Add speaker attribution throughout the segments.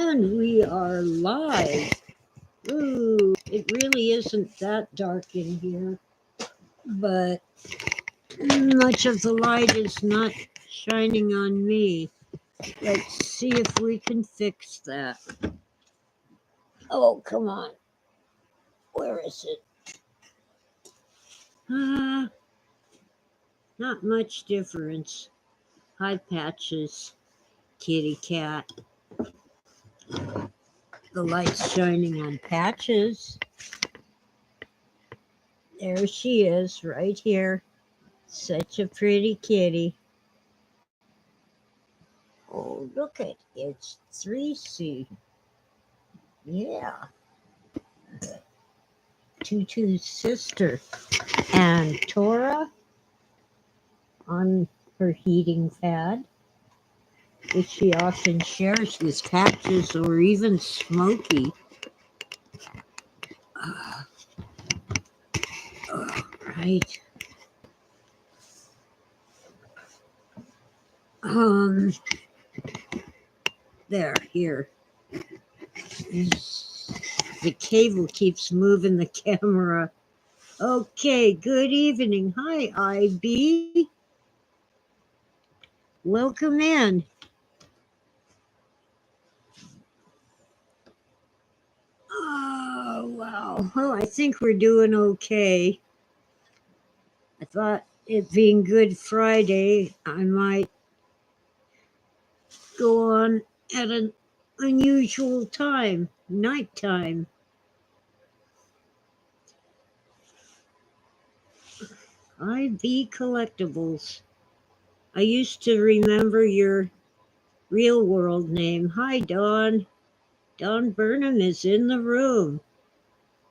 Speaker 1: And we are live. Ooh, it really isn't that dark in here, but much of the light is not shining on me. Let's see if we can fix that. Oh, come on. Where is it? Not much difference. Hi, Patches, kitty cat. The light's shining on Patches. There she is, right here. Such a pretty kitty. Oh, look it. It's 3C. Yeah. Tutu's sister. And Tora on her heating pad, which she often shares with Patches or even Smokey. Right. There, here. The cable keeps moving the camera. Okay, good evening. Hi, IB. Welcome in. Oh, wow. Well, I think we're doing okay. I thought it being Good Friday, I might go on at an unusual time, nighttime. IB Collectibles. I used to remember your real world name. Hi, Dawn. Dawn Burnham is in the room.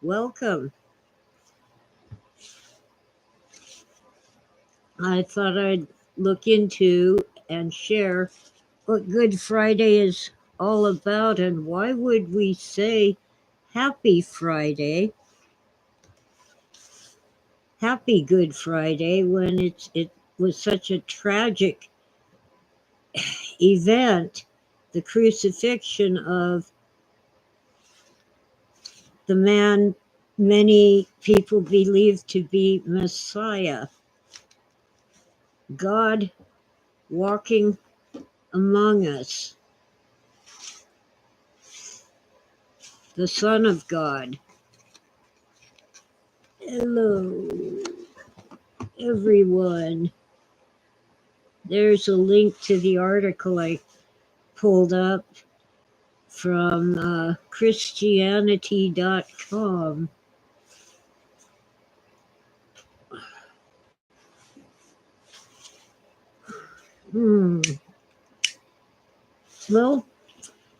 Speaker 1: Welcome. I thought I'd look into and share what Good Friday is all about and why would we say Happy Friday, Happy Good Friday, when it was such a tragic event, the crucifixion of the man many people believe to be Messiah, God walking among us, the Son of God. Hello, everyone. There's a link to the article I pulled up from Christianity.com. Well,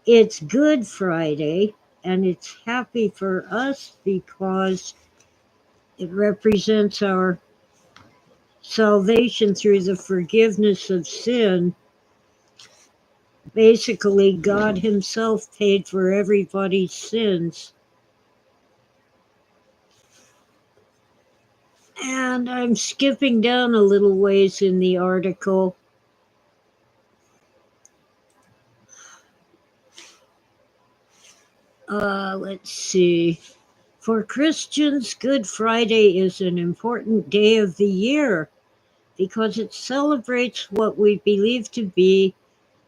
Speaker 1: it's Good Friday, and it's happy for us because it represents our salvation through the forgiveness of sin. Basically, God Himself paid for everybody's sins. And I'm skipping down a little ways in the article. Let's see. For Christians, Good Friday is an important day of the year because it celebrates what we believe to be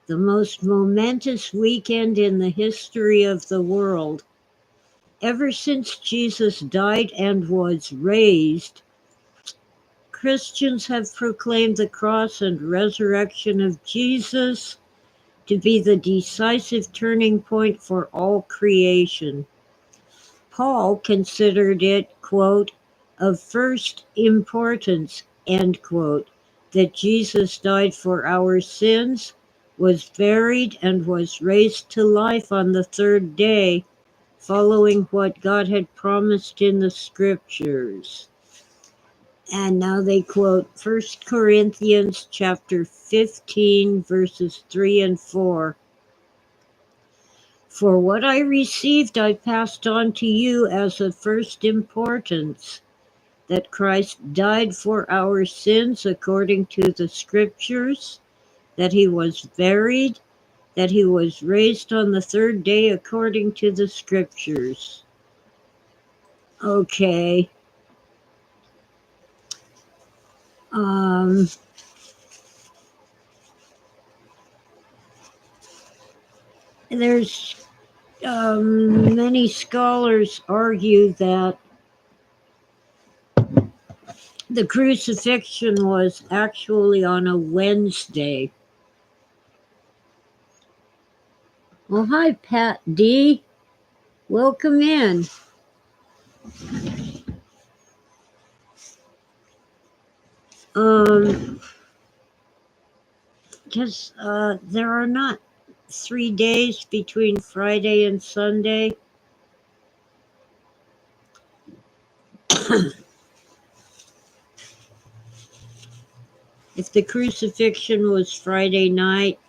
Speaker 1: the most momentous weekend in the history of the world. Ever since Jesus died and was raised, Christians have proclaimed the cross and resurrection of Jesus to be the decisive turning point for all creation. Paul considered it, quote, of first importance, end quote, that Jesus died for our sins, was buried, and was raised to life on the third day, following what God had promised in the scriptures. And now they quote 1 Corinthians chapter 15, verses 3 and 4. For what I received I passed on to you as of first importance, that Christ died for our sins according to the scriptures, that He was buried, that he was raised on the third day according to the scriptures. Okay. There's many scholars argue that the crucifixion was actually on a Wednesday. Well, hi, Pat D. Welcome in. Because there are not 3 days between Friday and Sunday. If the crucifixion was Friday night,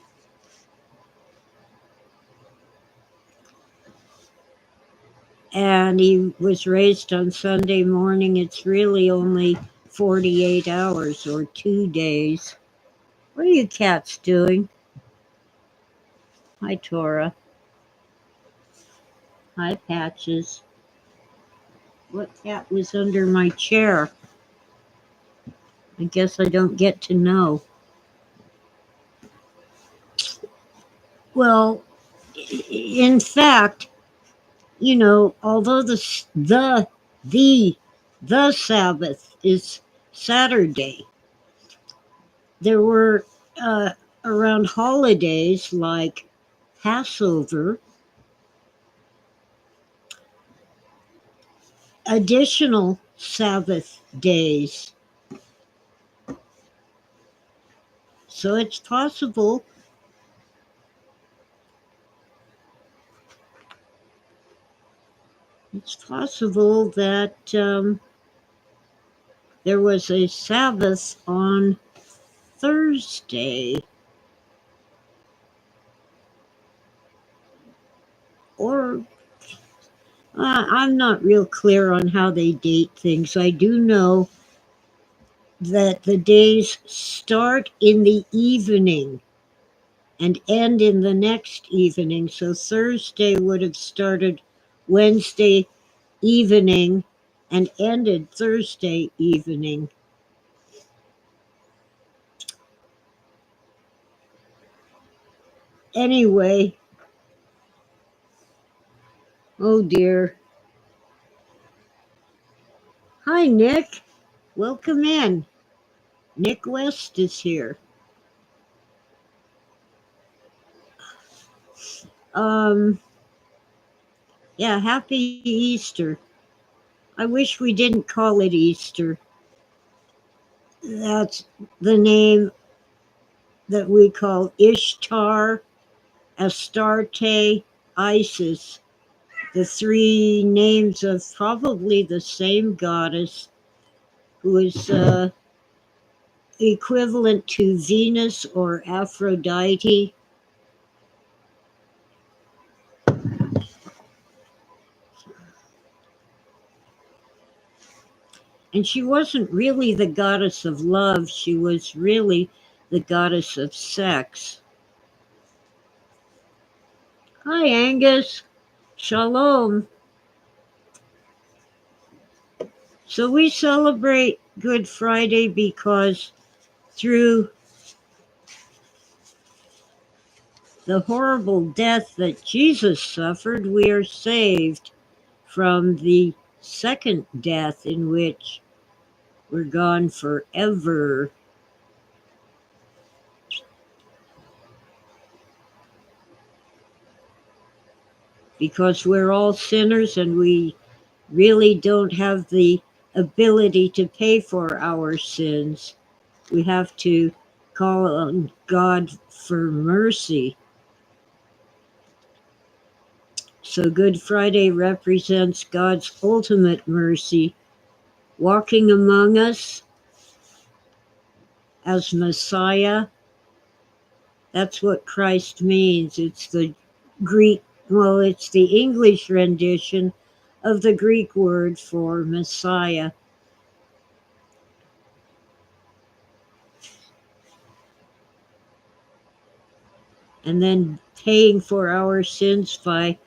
Speaker 1: and he was raised on Sunday morning, it's really only 48 hours or 2 days. What are you cats doing? Hi, Tora. Hi, Patches. What cat was under my chair? I guess I don't get to know. Well, in fact, you know, although the Sabbath is Saturday, there were around holidays like Passover, additional Sabbath days. So it's possible that there was a Sabbath on Thursday, or I'm not real clear on how they date things. I do know that the days start in the evening and end in the next evening. So Thursday would have started Wednesday evening and ended Thursday evening. Anyway, oh dear. Hi, Nick. Welcome in. Nick West is here. Yeah, happy Easter. I wish we didn't call it Easter. That's the name that we call Ishtar, Astarte, Isis, the 3 names of probably the same goddess who is equivalent to Venus or Aphrodite. And she wasn't really the goddess of love, she was really the goddess of sex. Hi, Angus. Shalom. So we celebrate Good Friday because through the horrible death that Jesus suffered, we are saved from the second death in which we're gone forever. Because we're all sinners and we really don't have the ability to pay for our sins. We have to call on God for mercy. So Good Friday represents God's ultimate mercy, walking among us as Messiah. That's what Christ means. It's the it's the English rendition of the Greek word for Messiah. And then paying for our sins by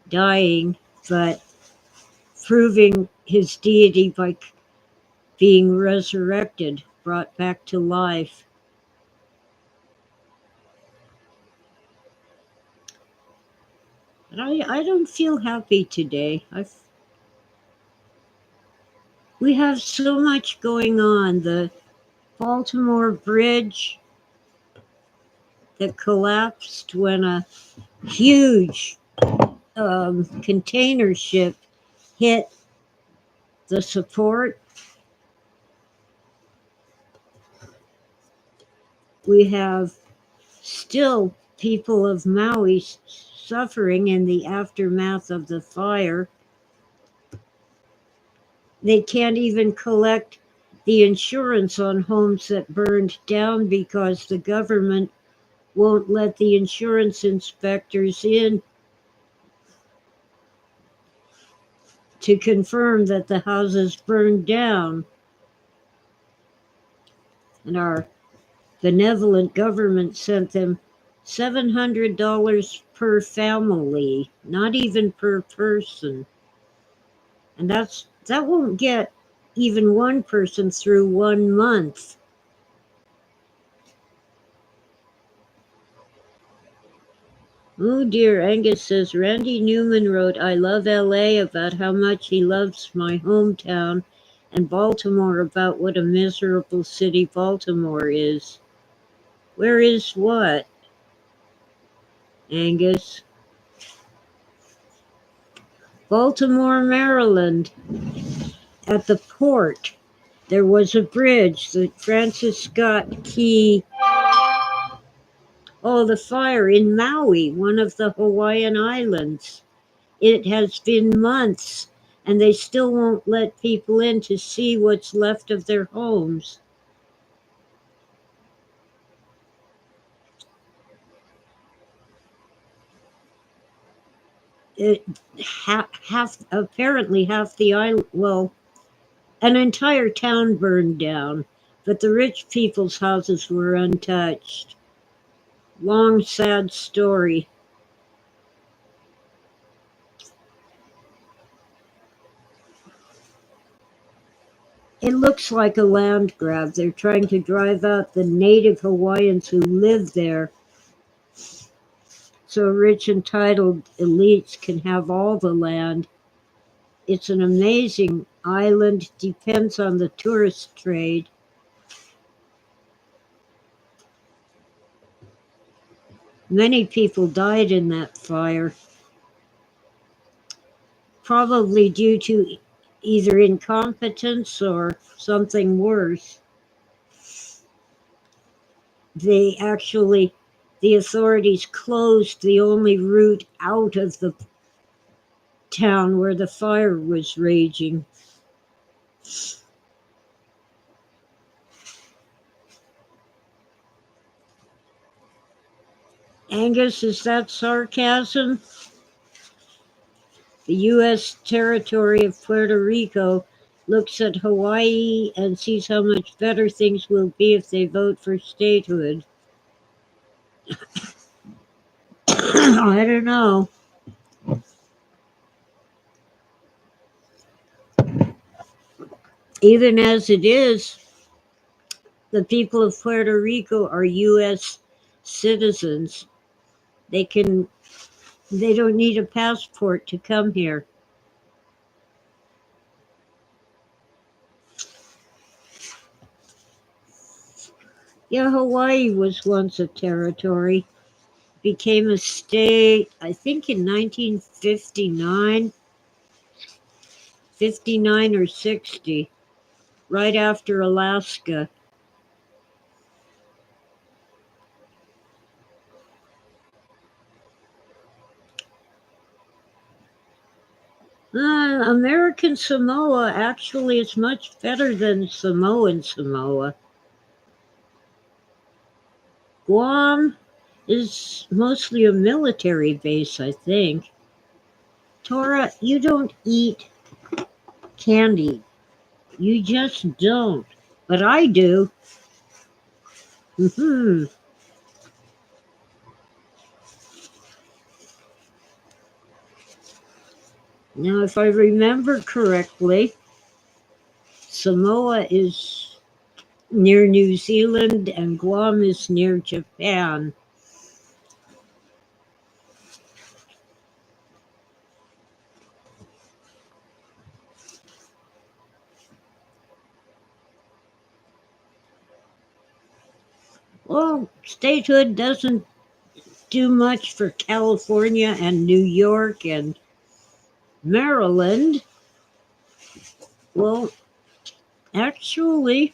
Speaker 1: dying, but proving his deity by being resurrected, brought back to life. But I don't feel happy today. We have so much going on. The Baltimore Bridge that collapsed when a huge container ship hit the support. We have still people of Maui suffering in the aftermath of the fire. They can't even collect the insurance on homes that burned down because the government won't let the insurance inspectors in to confirm that the houses burned down. And our benevolent government sent them $700 per family, not even per person. And that won't get even one person through 1 month. Oh dear, Angus says Randy Newman wrote I Love LA about how much he loves my hometown, and Baltimore about what a miserable city Baltimore is. Where is what, Angus? Baltimore, Maryland. At the port, there was a bridge, the Francis Scott Key. Oh, the fire in Maui, one of the Hawaiian islands. It has been months, and they still won't let people in to see what's left of their homes. Apparently half the island, well, an entire town burned down, but the rich people's houses were untouched. Long, sad story. It looks like a land grab. They're trying to drive out the native Hawaiians who live there so rich entitled elites can have all the land. It's an amazing island, depends on the tourist trade. Many people died in that fire, probably due to either incompetence or something worse. The authorities closed the only route out of the town where the fire was raging. Angus, is that sarcasm? The U.S. territory of Puerto Rico looks at Hawaii and sees how much better things will be if they vote for statehood. I don't know. Even as it is, the people of Puerto Rico are U.S. citizens. They don't need a passport to come here. Yeah, Hawaii was once a territory, became a state, I think in 1959, 59 or 60, right after Alaska. American Samoa actually is much better than Samoan Samoa. Guam is mostly a military base, I think. Tora, you don't eat candy. You just don't. But I do. Hmm. Now, if I remember correctly, Samoa is near New Zealand and Guam is near Japan. Well, statehood doesn't do much for California and New York and Maryland. Well, actually,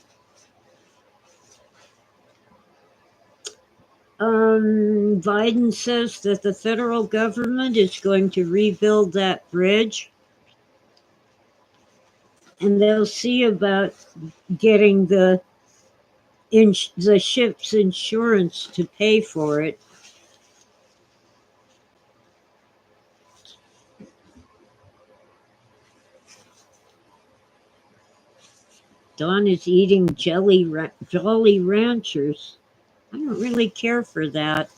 Speaker 1: Biden says that the federal government is going to rebuild that bridge, and they'll see about getting the ship's insurance to pay for it. Dawn is eating Jolly Ranchers. I don't really care for that.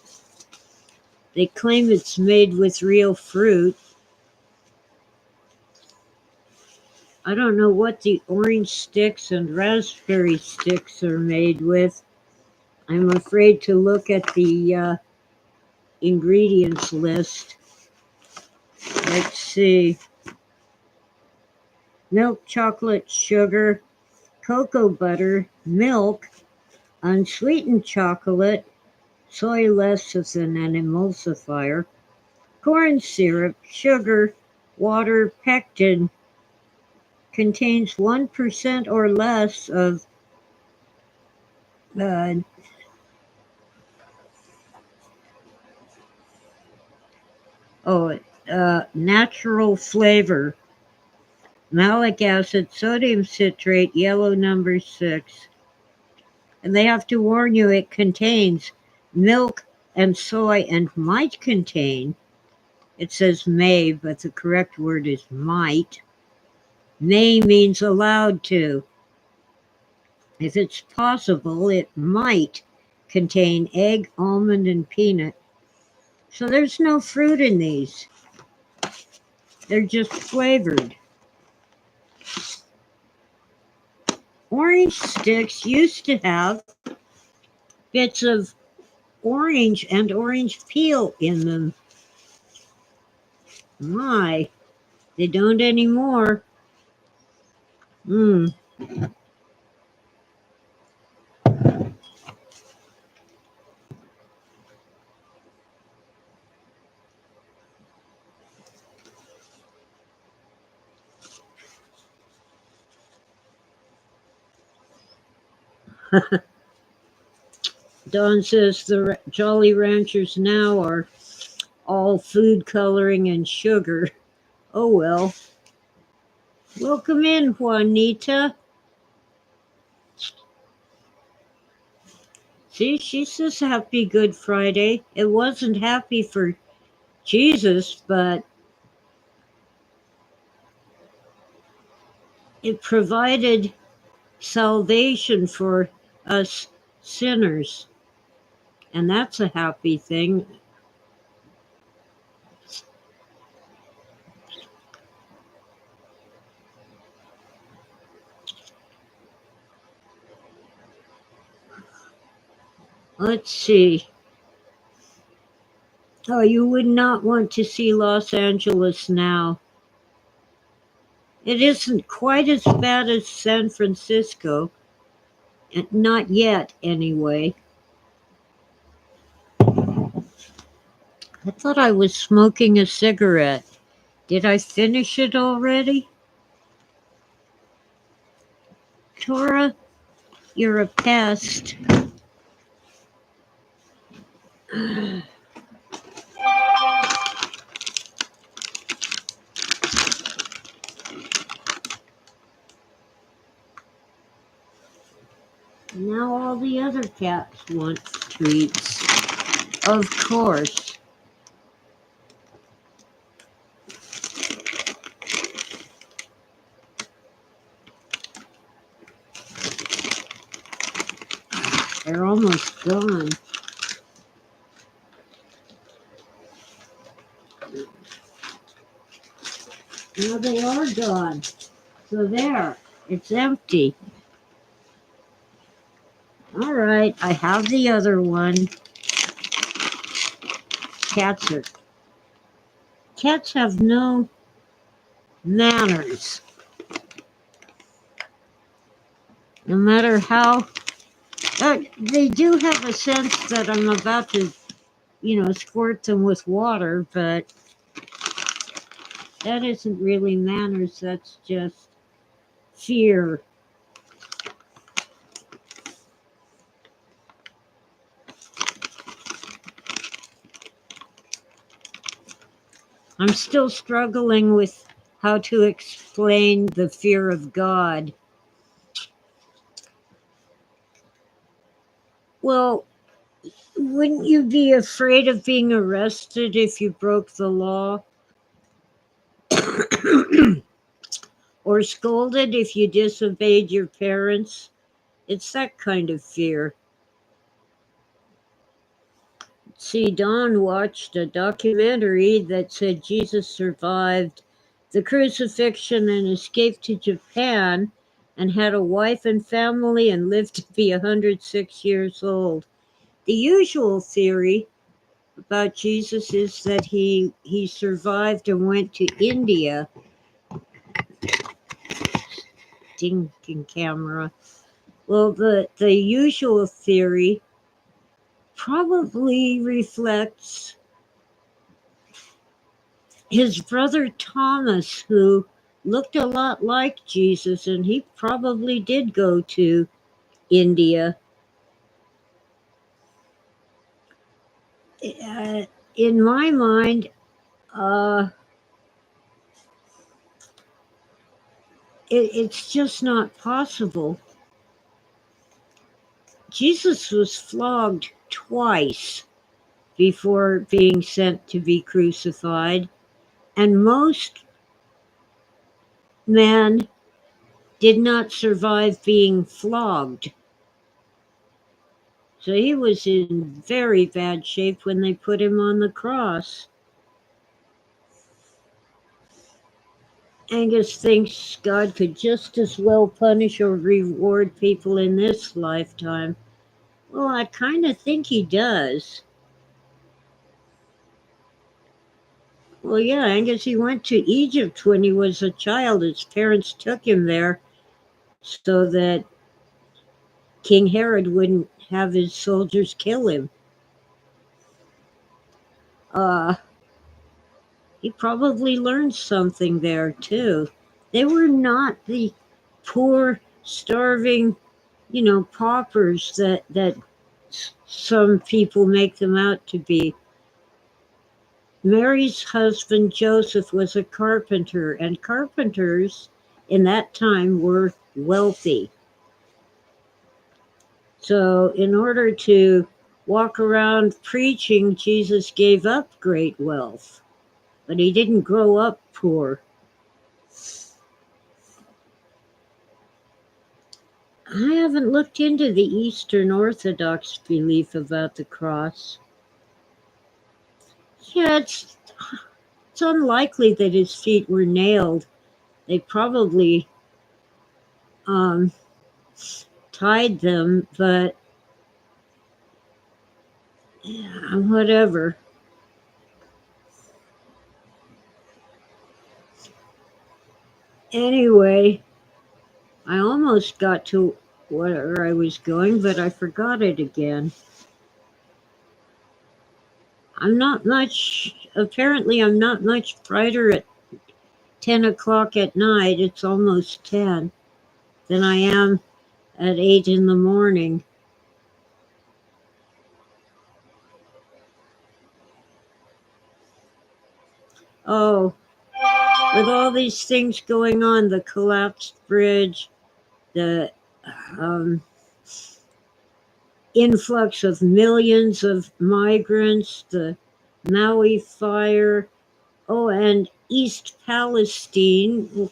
Speaker 1: They claim it's made with real fruit. I don't know what the orange sticks and raspberry sticks are made with. I'm afraid to look at the ingredients list. Let's see. Milk, chocolate, sugar, cocoa butter, milk, unsweetened chocolate, soy lecithin and emulsifier, corn syrup, sugar, water, pectin, contains 1% or less of natural flavor, malic acid, sodium citrate, yellow number 6. And they have to warn you it contains milk and soy and might contain, it says may, but the correct word is might. May means allowed to. If it's possible, it might contain egg, almond, and peanut. So there's no fruit in these. They're just flavored. Orange sticks used to have bits of orange and orange peel in them. My, they don't anymore. Don says the Jolly Ranchers now are all food coloring and sugar. Oh well. Welcome in, Juanita. See, she says happy Good Friday. It wasn't happy for Jesus, but it provided salvation for us sinners. And that's a happy thing. Let's see. Oh, you would not want to see Los Angeles now. It isn't quite as bad as San Francisco. Not yet, anyway. I thought I was smoking a cigarette. Did I finish it already? Tora, you're a pest. Now all the other cats want treats. Of course. They're almost gone. Now they are gone. So there, it's empty. All right, I have the other one. Cats are cats have no manners. No matter how they do have a sense that I'm about to, squirt them with water, but that isn't really manners. That's just fear. I'm still struggling with how to explain the fear of God. Well, wouldn't you be afraid of being arrested if you broke the law? Or scolded if you disobeyed your parents? It's that kind of fear. See, Don watched a documentary that said Jesus survived the crucifixion and escaped to Japan and had a wife and family and lived to be 106 years old. The usual theory about Jesus is that he survived and went to India. Stinking camera. Well, the usual theory probably reflects his brother Thomas, who looked a lot like Jesus, and he probably did go to India. In my mind, it's just not possible. Jesus was flogged twice before being sent to be crucified, and most men did not survive being flogged. So he was in very bad shape when they put him on the cross. Angus thinks God could just as well punish or reward people in this lifetime. Well, I kind of think he does. Well, yeah, Angus, he went to Egypt when he was a child. His parents took him there so that King Herod wouldn't have his soldiers kill him. He probably learned something there, too. They were not the poor, starving, paupers that some people make them out to be. Mary's husband Joseph was a carpenter, and carpenters in that time were wealthy. So, in order to walk around preaching, Jesus gave up great wealth, but he didn't grow up poor. I haven't looked into the Eastern Orthodox belief about the cross. Yeah, it's unlikely that his feet were nailed. They probably tied them, but yeah, whatever. Anyway, I almost got to where I was going, but I forgot it again. Apparently, I'm not much brighter at 10 o'clock at night. It's almost 10 than I am at 8 in the morning. Oh, with all these things going on, the collapsed bridge, the influx of millions of migrants, the Maui fire, and East Palestine,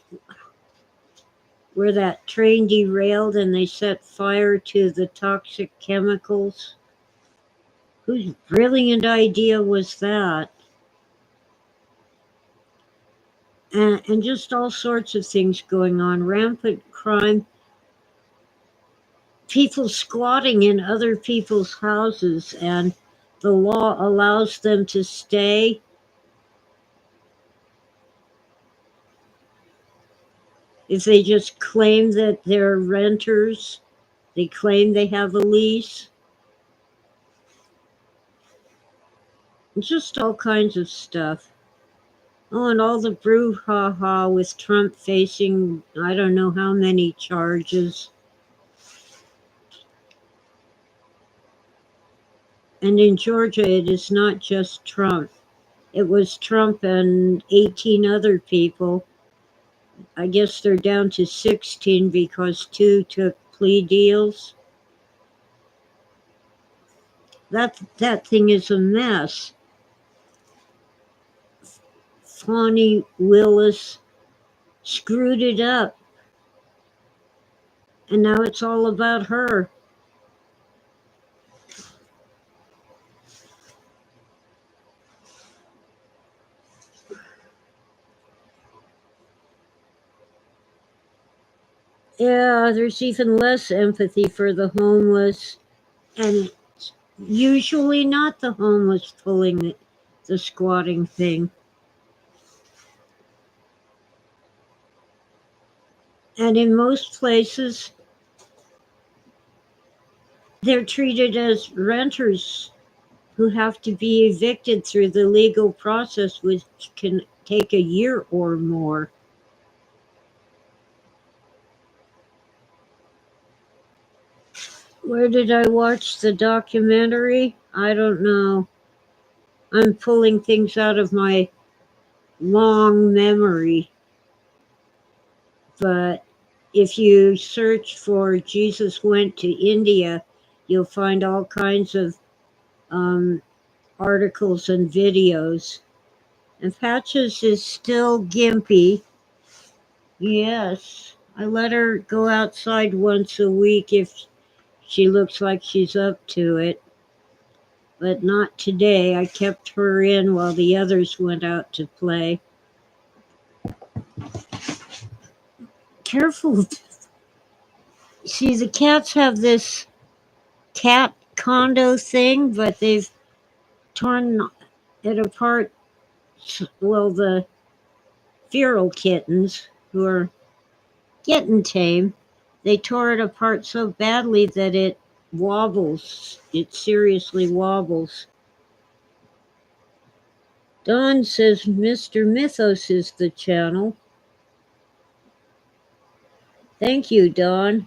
Speaker 1: where that train derailed and they set fire to the toxic chemicals. Whose brilliant idea was that? and just all sorts of things going on. Rampant crime, people squatting in other people's houses, and the law allows them to stay. If they just claim that they're renters, they claim they have a lease. Just all kinds of stuff. Oh, and all the brouhaha with Trump facing I don't know how many charges. And in Georgia, it is not just Trump. It was Trump and 18 other people. I guess they're down to 16 because 2 took plea deals. That thing is a mess. Fani Willis screwed it up. And now it's all about her. Yeah, there's even less empathy for the homeless. And it's usually not the homeless pulling the squatting thing. And in most places, they're treated as renters who have to be evicted through the legal process, which can take a year or more. Where did I watch the documentary? I don't know. I'm pulling things out of my long memory. But if you search for Jesus Went to India, you'll find all kinds of articles and videos. And Patches is still gimpy. Yes, I let her go outside once a week if she looks like she's up to it. But not today. I kept her in while the others went out to play. Careful. See, the cats have this cat condo thing, but they've torn it apart. Well, the feral kittens, who are getting tame, they tore it apart so badly that it wobbles. It seriously wobbles. Don says Mr. Mythos is the channel. Thank you, Don.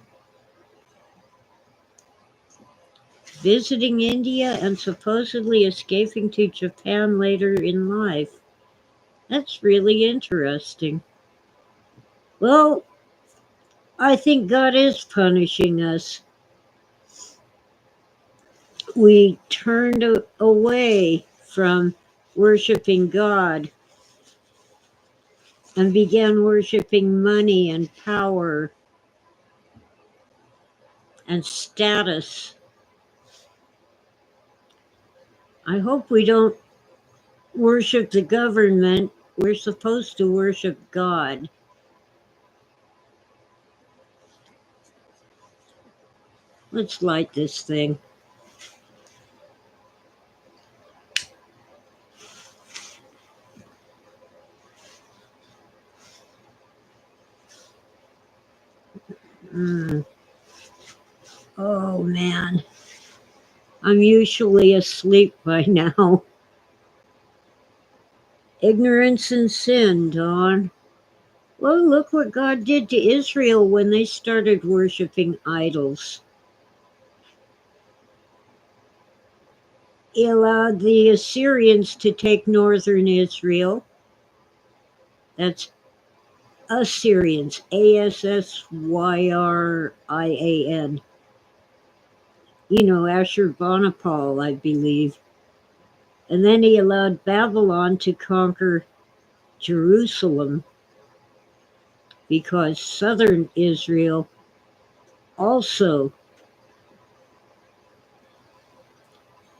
Speaker 1: Visiting India and supposedly escaping to Japan later in life. That's really interesting. Well, I think God is punishing us. We turned away from worshiping God and began worshiping money and power and status. I hope we don't worship the government. We're supposed to worship God. Let's light this thing. Oh man, I'm usually asleep by now. Ignorance and sin, Dawn. Well, look what God did to Israel when they started worshiping idols. He allowed the Assyrians to take northern Israel. That's Assyrians, Assyrian. You know, Ashurbanipal, I believe. And then he allowed Babylon to conquer Jerusalem because southern Israel also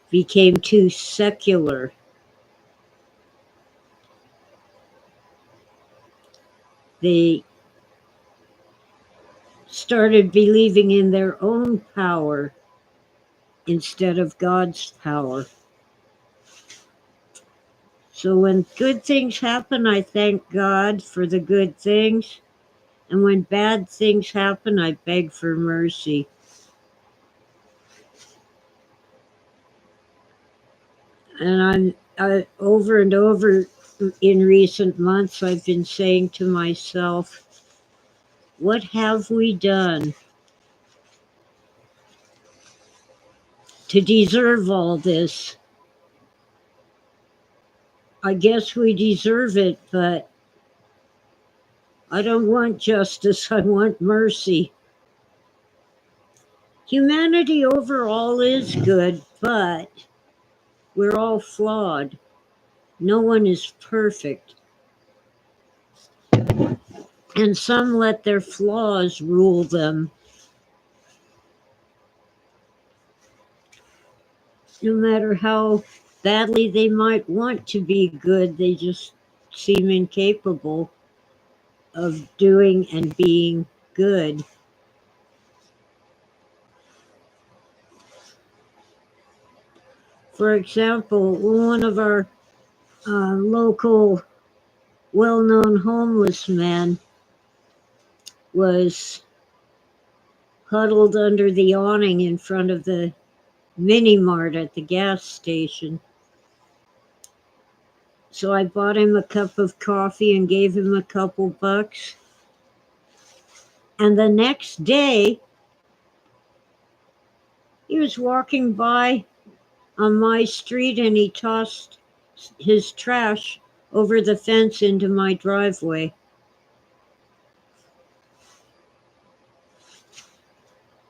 Speaker 1: became too secular. They started believing in their own power instead of God's power. So when good things happen, I thank God for the good things. And when bad things happen, I beg for mercy. And over and over in recent months, I've been saying to myself, what have we done to deserve all this? I guess we deserve it, but I don't want justice, I want mercy. Humanity overall is good, but we're all flawed. No one is perfect. And some let their flaws rule them. No matter how badly they might want to be good, they just seem incapable of doing and being good. For example, one of our local well-known homeless men was huddled under the awning in front of the mini mart at the gas station. So I bought him a cup of coffee and gave him a couple bucks. And the next day, he was walking by on my street and he tossed his trash over the fence into my driveway.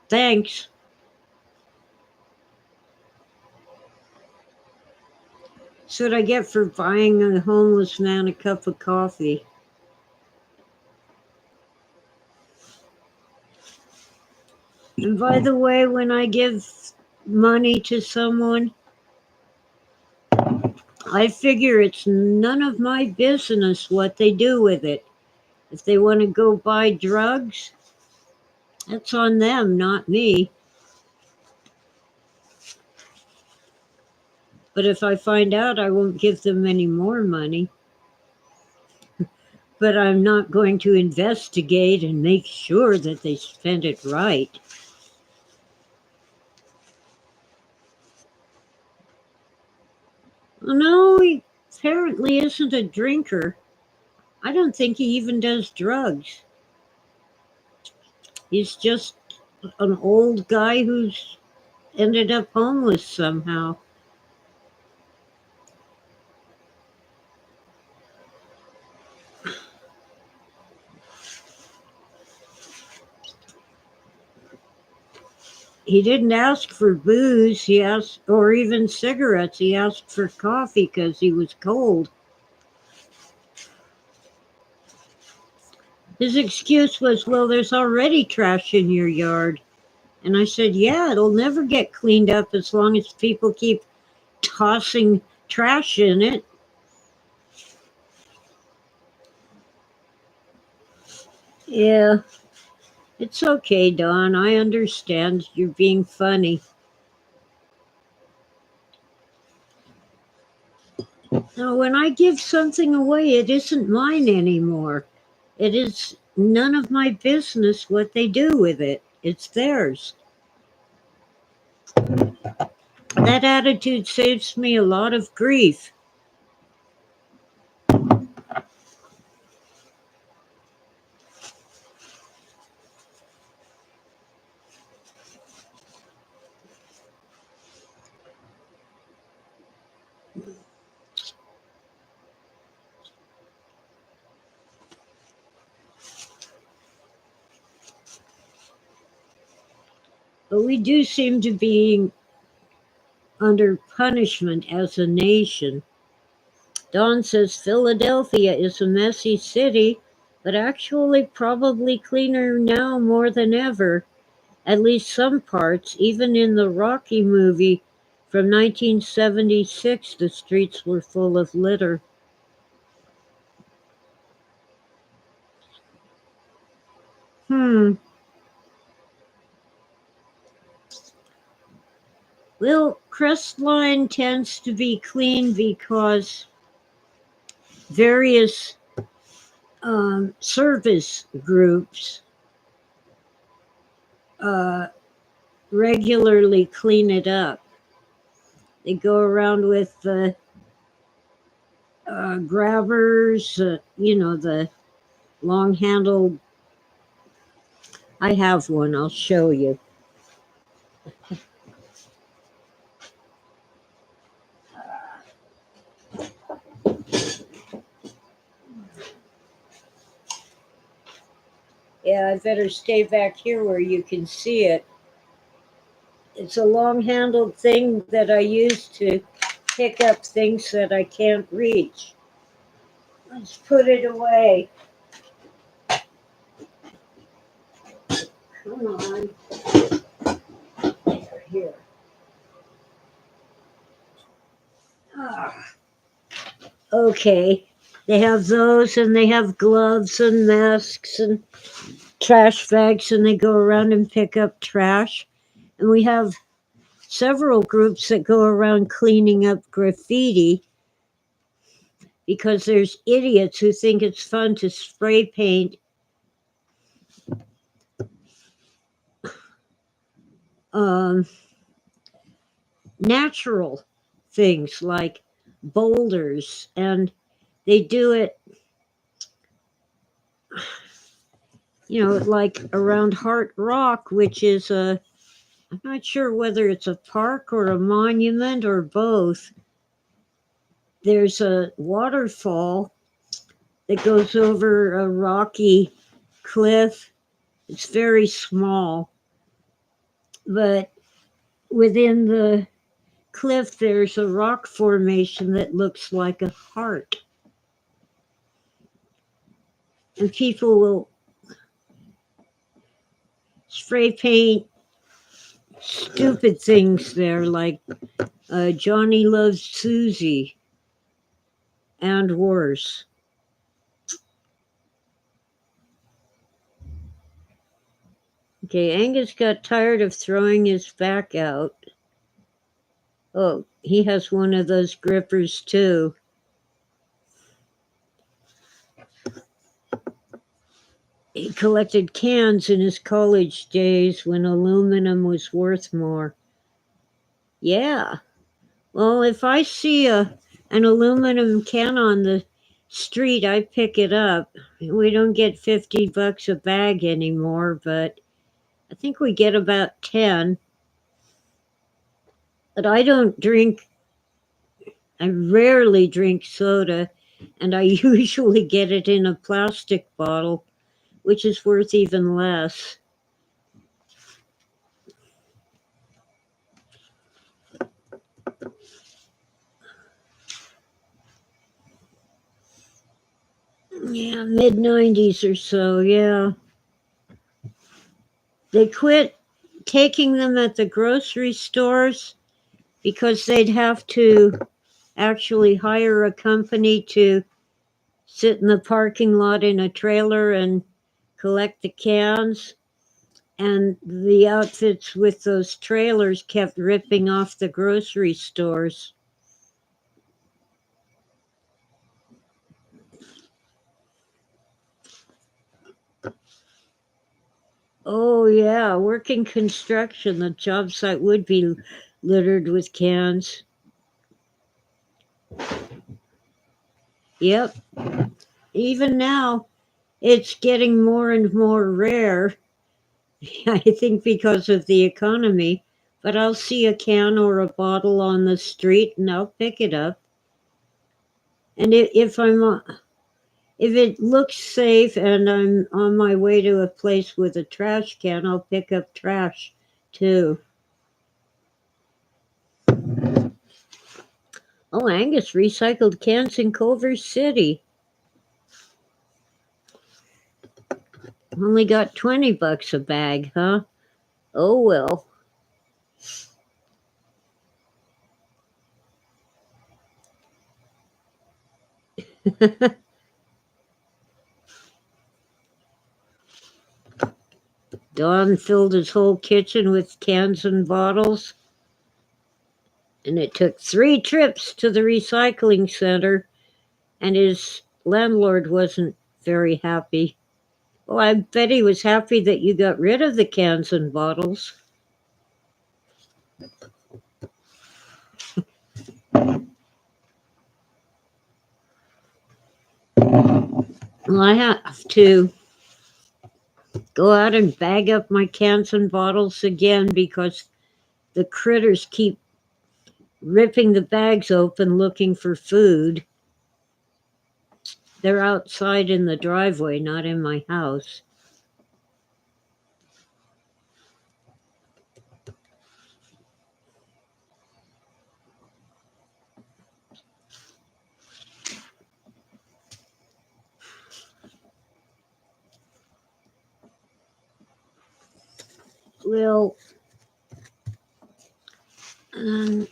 Speaker 1: Thanks. That's what I get for buying a homeless man a cup of coffee. And by the way, when I give money to someone, I figure it's none of my business what they do with it. If they want to go buy drugs, that's on them, not me. But if I find out, I won't give them any more money. But I'm not going to investigate and make sure that they spend it right. No, he apparently isn't a drinker. I don't think he even does drugs. He's just an old guy who's ended up homeless somehow. He didn't ask for booze, he asked, or even cigarettes. He asked for coffee because he was cold. His excuse was, well, there's already trash in your yard. And I said, yeah, it'll never get cleaned up as long as people keep tossing trash in it. Yeah, it's okay, Don. I understand you're being funny. Now, when I give something away, it isn't mine anymore. It is none of my business what they do with it. It's theirs. That attitude saves me a lot of grief. But we do seem to be under punishment as a nation. Don says Philadelphia is a messy city, but actually probably cleaner now more than ever. At least some parts, even in the Rocky movie from 1976, the streets were full of litter. Hmm. Well, Crestline tends to be clean because various service groups uh, regularly clean it up. They go around with the grabbers, the long handled. I have one, I'll show you. Yeah, I better stay back here where you can see it. It's a long handled thing that I use to pick up things that I can't reach. Let's put it away. Come on. Here. Ah. Okay. They have those and they have gloves and masks and trash bags and they go around and pick up trash. And we have several groups that go around cleaning up graffiti because there's idiots who think it's fun to spray paint um, natural things like boulders, and they do it, like around Hart Rock, which is I'm not sure whether it's a park or a monument or both. There's a waterfall that goes over a rocky cliff. It's very small, but within the cliff, there's a rock formation that looks like a heart. And people will spray paint stupid things there, like Johnny Loves Susie and worse. Okay, Angus got tired of throwing his back out. Oh, he has one of those grippers too. He collected cans in his college days when aluminum was worth more. Yeah. Well, if I see an aluminum can on the street, I pick it up. We don't get $50 a bag anymore, but I think we get about 10. But I don't drink, I rarely drink soda, and I usually get it in a plastic bottle, which is worth even less. Yeah, mid 90s or so, yeah. They quit taking them at the grocery stores because they'd have to actually hire a company to sit in the parking lot in a trailer and collect the cans. And the outfits with those trailers kept ripping off the grocery stores. Oh, yeah, working construction, the job site would be littered with cans. Yep. Even now, it's getting more and more rare, I think because of the economy. But I'll see a can or a bottle on the street and I'll pick it up. And if it looks safe and I'm on my way to a place with a trash can, I'll pick up trash too. Oh, Angus recycled cans in Culver City. Only got $20 a bag, huh? Oh well. Don filled his whole kitchen with cans and bottles, and it took 3 trips to the recycling center, and his landlord wasn't very happy. Well, I bet he was happy that you got rid of the cans and bottles. Well, I have to go out and bag up my cans and bottles again because the critters keep ripping the bags open looking for food. They're outside in the driveway, not in my house. Well, um,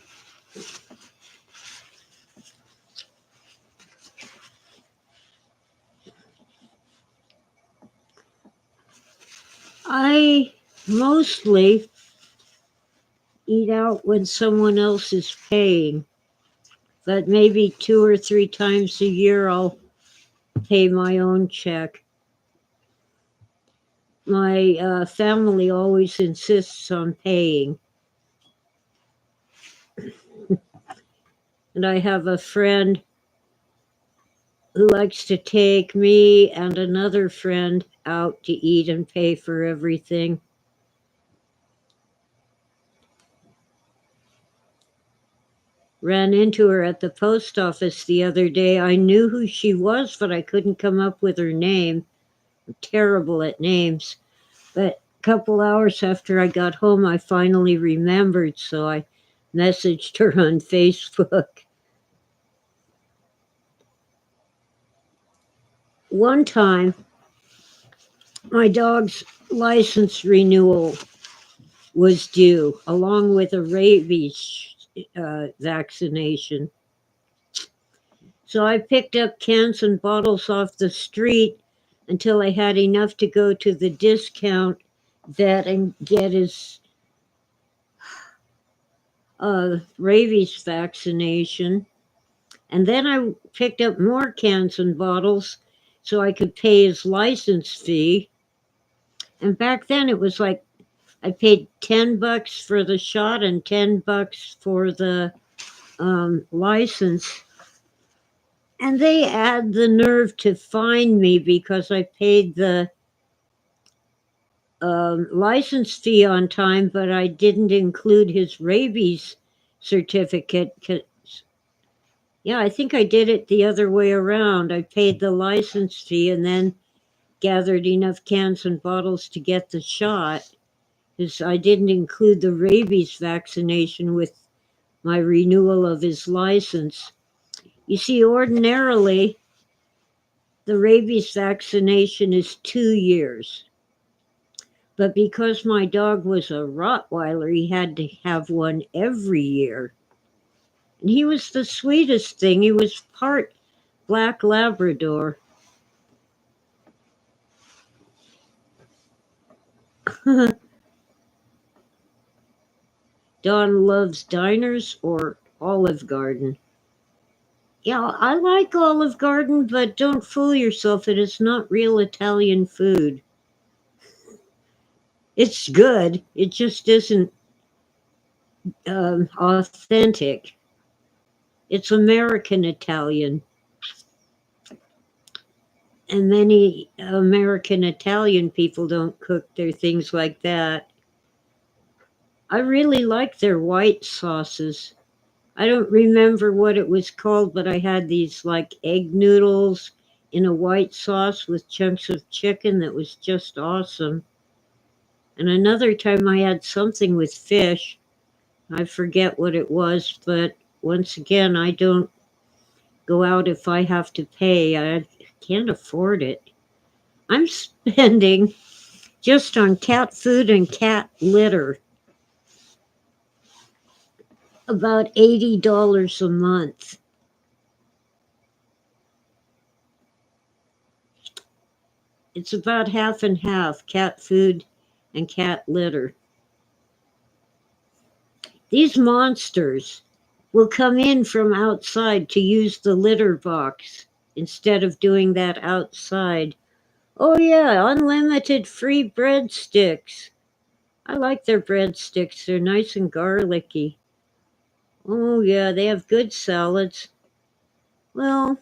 Speaker 1: I mostly eat out when someone else is paying, but maybe 2 or 3 times a year I'll pay my own check. My family always insists on paying. And I have a friend who likes to take me and another friend out to eat and pay for everything. Ran into her at the post office the other day. I knew who she was, but I couldn't come up with her name. I'm terrible at names. But a couple hours after I got home, I finally remembered, so I messaged her on Facebook. One time, my dog's license renewal was due, along with a rabies vaccination. So I picked up cans and bottles off the street until I had enough to go to the discount vet and get his rabies vaccination. And then I picked up more cans and bottles so I could pay his license fee. And back then it was like I paid $10 for the shot and $10 for the license. And they had the nerve to fine me because I paid the license fee on time, but I didn't include his rabies certificate. Yeah, I think I did it the other way around. I paid the license fee and then gathered enough cans and bottles to get the shot. Because I didn't include the rabies vaccination with my renewal of his license. You see, ordinarily, the rabies vaccination is 2 years. But because my dog was a Rottweiler, he had to have one every year. And he was the sweetest thing. He was part Black Labrador. Don loves diners or Olive Garden. Yeah, I like Olive Garden, but don't fool yourself. It is not real Italian food. It's good. It just isn't authentic. It's American Italian. And many American Italian people don't cook their things like that. I really like their white sauces. I don't remember what it was called, but I had these like egg noodles in a white sauce with chunks of chicken that was just awesome. And another time I had something with fish. I forget what it was, but once again, I don't go out if I have to pay. I can't afford it. I'm spending just on cat food and cat litter about $80 a month. It's about half and half cat food and cat litter. These monsters will come in from outside to use the litter box instead of doing that outside. Oh, yeah, unlimited free breadsticks. I like their breadsticks, they're nice and garlicky. Oh, yeah, they have good salads. Well,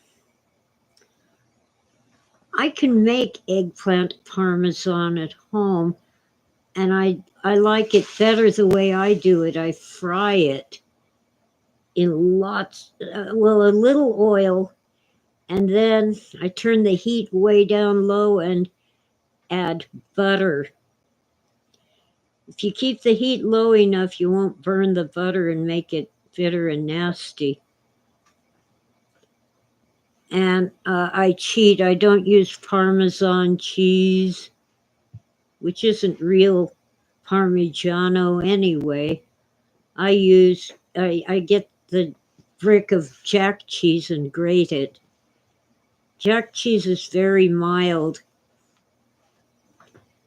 Speaker 1: I can make eggplant parmesan at home, and I like it better the way I do it. I fry it in a little oil, and then I turn the heat way down low and add butter. If you keep the heat low enough, you won't burn the butter and make it bitter and nasty. And I cheat. I don't use Parmesan cheese, which isn't real Parmigiano anyway. I get the brick of Jack cheese and grate it. Jack cheese is very mild,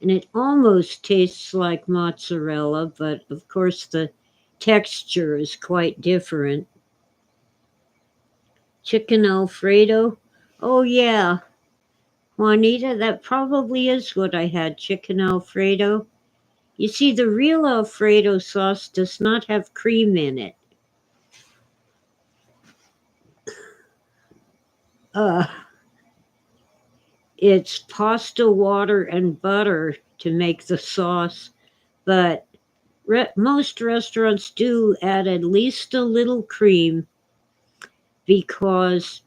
Speaker 1: and it almost tastes like mozzarella, but of course the texture is quite different. Chicken Alfredo? Oh, yeah, Juanita, that probably is what I had, chicken Alfredo. You see, the real Alfredo sauce does not have cream in it. Uh, it's pasta water and butter to make the sauce, but most restaurants do add at least a little cream because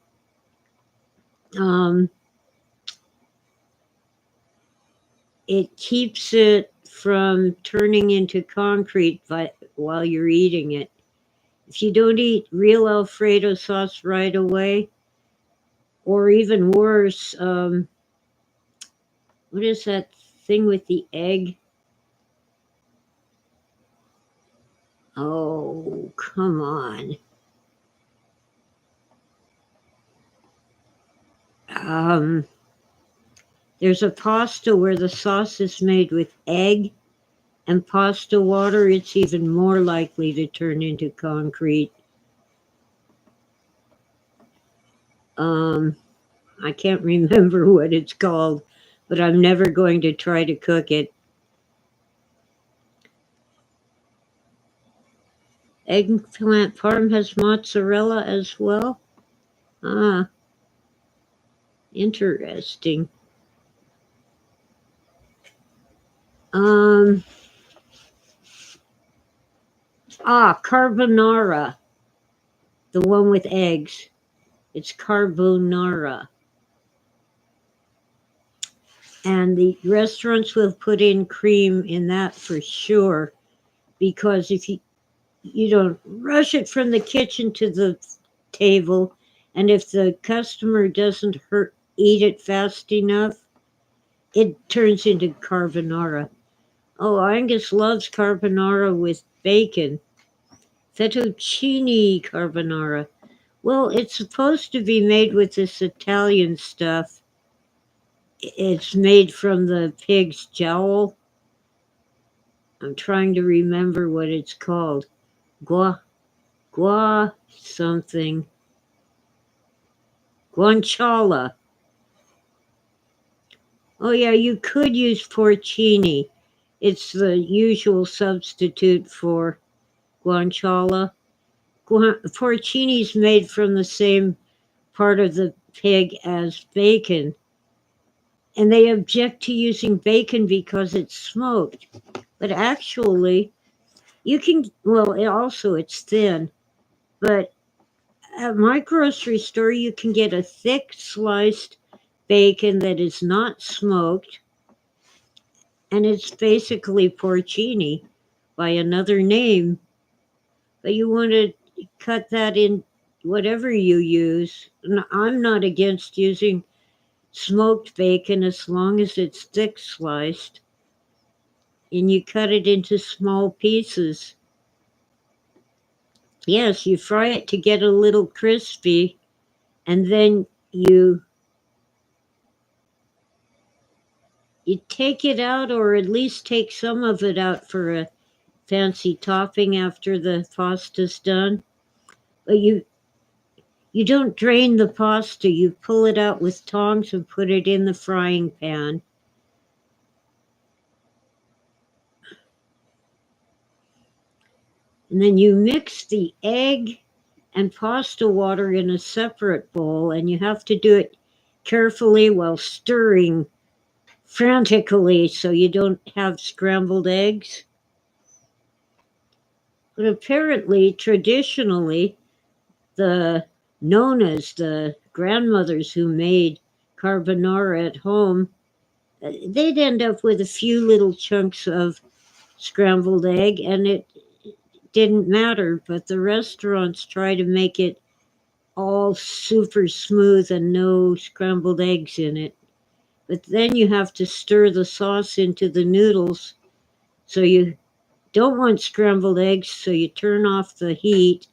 Speaker 1: it keeps it from turning into concrete while you're eating it. If you don't eat real Alfredo sauce right away, or even worse, what is that thing with the egg? Oh, come on. There's a pasta where the sauce is made with egg and pasta water. It's even more likely to turn into concrete. I can't remember what it's called, but I'm never going to try to cook it. Eggplant parm has mozzarella as well? Ah, interesting. Carbonara. The one with eggs. It's carbonara. And the restaurants will put in cream in that for sure, because if you don't rush it from the kitchen to the table, and if the customer doesn't eat it fast enough, it turns into carbonara. Oh, Angus loves carbonara with bacon. Fettuccine carbonara. Well, it's supposed to be made with this Italian stuff. It's made from the pig's jowl. I'm trying to remember what it's called. Gua something. Guanciale. Oh, yeah, you could use porcini. It's the usual substitute for guanciale. Porcini is made from the same part of the pig as bacon. And they object to using bacon because it's smoked. But actually, you can, it's thin. But at my grocery store, you can get a thick sliced bacon that is not smoked. And it's basically porcini by another name. But you want to cut that in whatever you use. I'm not against using smoked bacon as long as it's thick sliced. And you cut it into small pieces. Yes, you fry it to get a little crispy, and then you You take it out, or at least take some of it out for a fancy topping after the pasta's done. But you don't drain the pasta. You pull it out with tongs and put it in the frying pan. And then you mix the egg and pasta water in a separate bowl, and you have to do it carefully while stirring frantically so you don't have scrambled eggs. But apparently, traditionally, the nonas, the grandmothers who made carbonara at home, they'd end up with a few little chunks of scrambled egg, and it didn't matter. But the restaurants try to make it all super smooth and no scrambled eggs in it. But then you have to stir the sauce into the noodles. So you don't want scrambled eggs, so you turn off the heat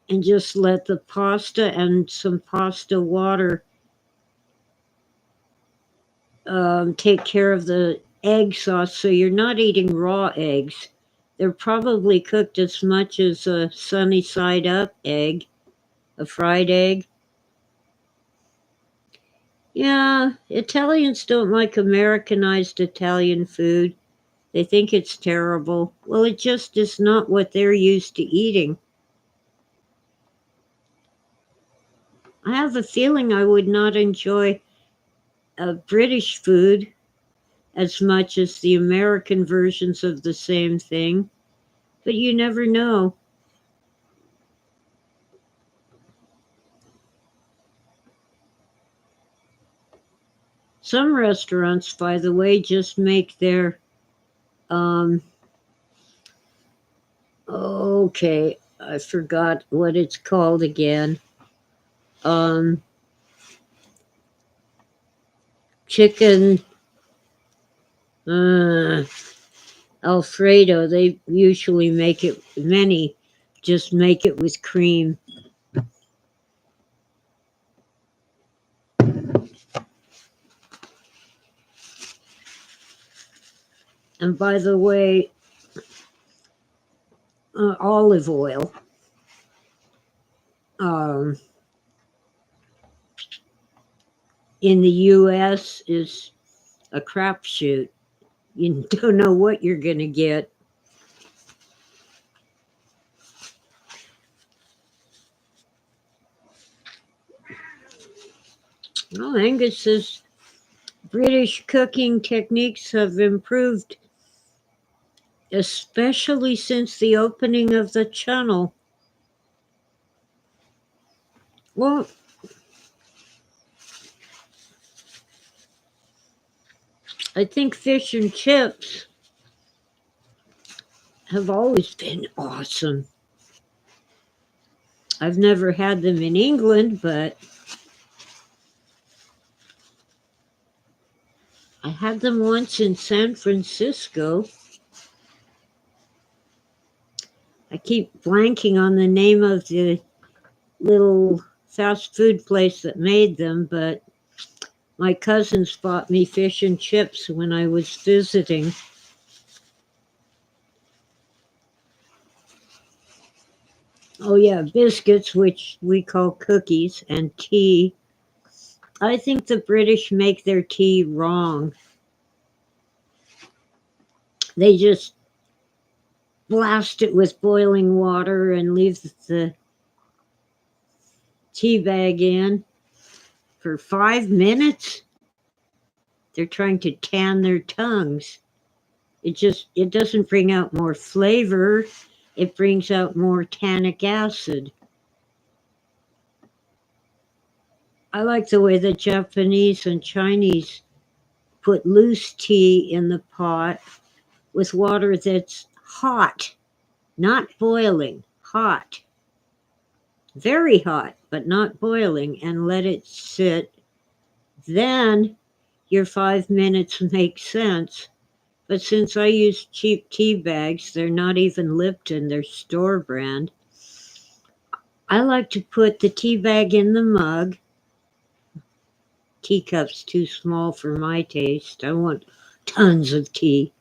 Speaker 1: and just let the pasta and some pasta water take care of the egg sauce, so you're not eating raw eggs. They're probably cooked as much as a sunny side up egg, a fried egg. Yeah, Italians don't like Americanized Italian food. They think it's terrible. Well, it just is not what they're used to eating. I have a feeling I would not enjoy British food as much as the American versions of the same thing, but you never know. Some restaurants, by the way, just make their, okay, I forgot what it's called again. Chicken Alfredo, they usually make it, many just make it with cream. And by the way, olive oil. In the US is a crapshoot. You don't know what you're going to get. Well, Angus says British cooking techniques have improved, especially since the opening of the channel. Well, I think fish and chips have always been awesome. I've never had them in England, but I had them once in San Francisco. I keep blanking on the name of the little fast food place that made them, but my cousins bought me fish and chips when I was visiting. Oh, yeah, biscuits, which we call cookies, and tea. I think the British make their tea wrong. They just blast it with boiling water and leave the tea bag in for 5 minutes. They're trying to tan their tongues. It doesn't bring out more flavor. It brings out more tannic acid. I like the way the Japanese and Chinese put loose tea in the pot with water that's hot, not boiling, hot. Very hot, but not boiling, and let it sit. Then your 5 minutes makes sense. But since I use cheap tea bags, they're not even Lipton, they're store brand. I like to put the tea bag in the mug, teacup's too small for my taste. I want tons of tea.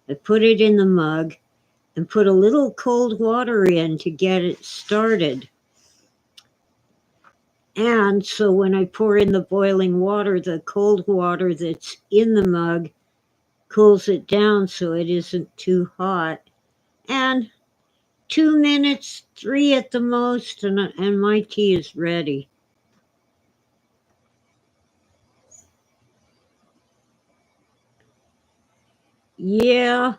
Speaker 1: I put it in the mug and put a little cold water in to get it started. And so when I pour in the boiling water, the cold water that's in the mug cools it down so it isn't too hot. And 2 minutes, 3 at the most, and my tea is ready. Yeah,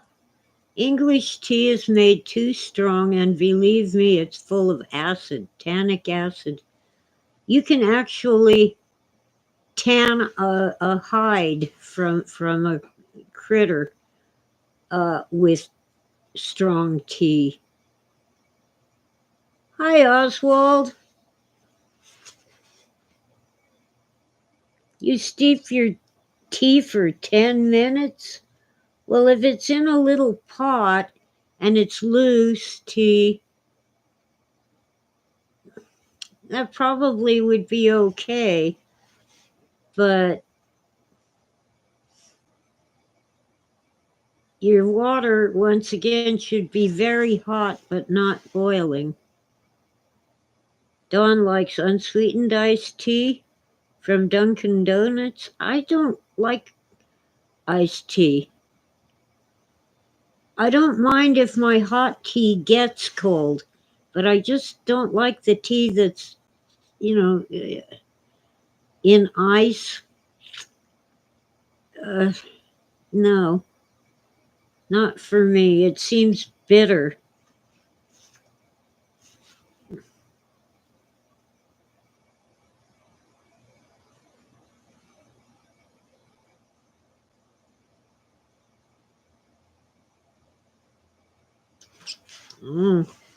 Speaker 1: English tea is made too strong, and believe me, it's full of acid, tannic acid. You can actually tan a hide from a critter with strong tea. Hi, Oswald. You steep your tea for 10 minutes? Well, if it's in a little pot and it's loose tea, that probably would be okay. But your water, once again, should be very hot but not boiling. Dawn likes unsweetened iced tea from Dunkin' Donuts. I don't like iced tea. I don't mind if my hot tea gets cold, but I just don't like the tea that's, in ice. No, not for me. It seems bitter.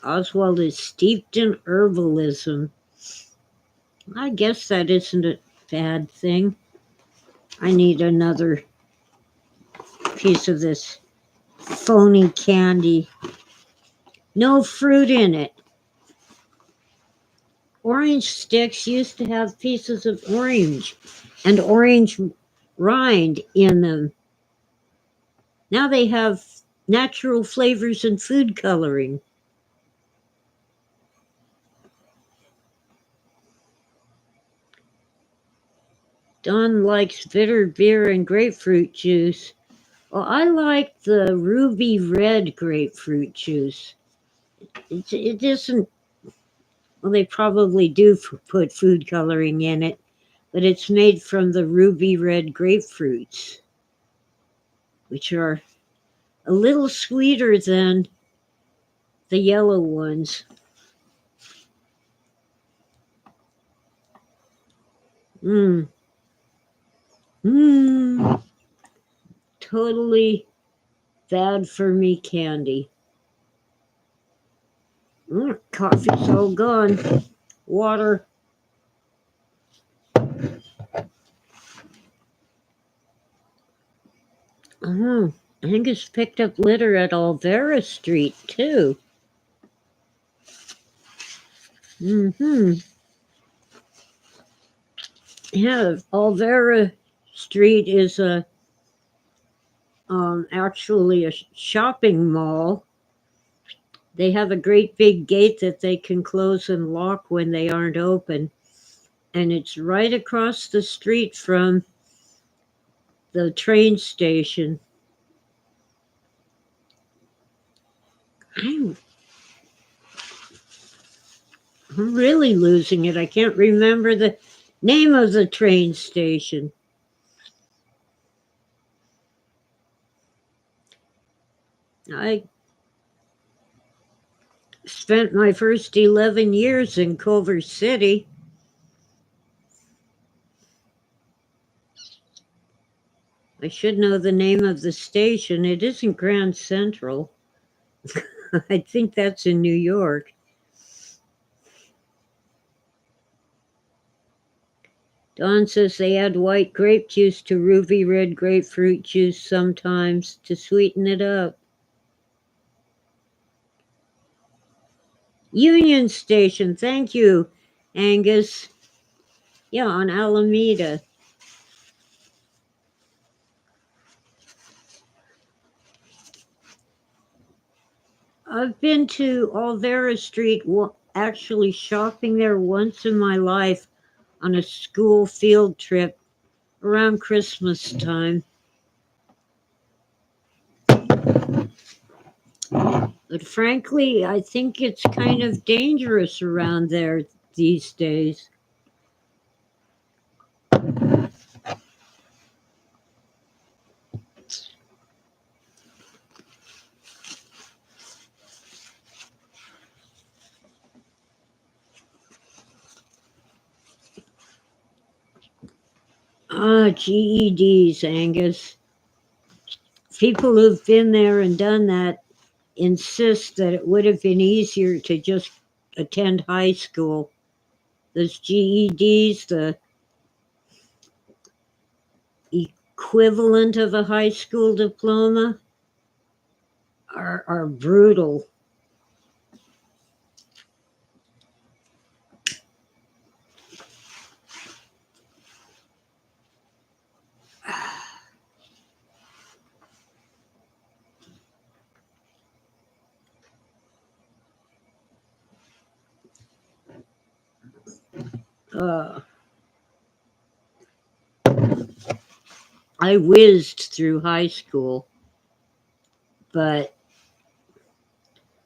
Speaker 1: Oswald is steeped in herbalism. I guess that isn't a bad thing. I need another piece of this phony candy. No fruit in it. Orange sticks used to have pieces of orange and orange rind in them. Now they have natural flavors and food coloring. Dawn likes bitter beer and grapefruit juice. Well, I like the ruby red grapefruit juice. It isn't, well, they probably do put food coloring in it, but it's made from the ruby red grapefruits, which are a little sweeter than the yellow ones. Totally bad for me candy. Coffee's all gone. Water. Angus picked up litter at Olvera Street, too. Yeah, Olvera Street is actually a shopping mall. They have a great big gate that they can close and lock when they aren't open. And it's right across the street from the train station. I'm really losing it. I can't remember the name of the train station. I spent my first 11 years in Culver City. I should know the name of the station. It isn't Grand Central. I think that's in New York. Dawn says they add white grape juice to ruby red grapefruit juice sometimes to sweeten it up. Union Station, thank you, Angus. Yeah, on Alameda. I've been to Olvera Street, actually shopping there once in my life on a school field trip around Christmas time. But frankly, I think it's kind of dangerous around there these days. Ah, GEDs, Angus. People who've been there and done that insist that it would have been easier to just attend high school. Those GEDs, the equivalent of a high school diploma, are brutal. Uh, I whizzed through high school, but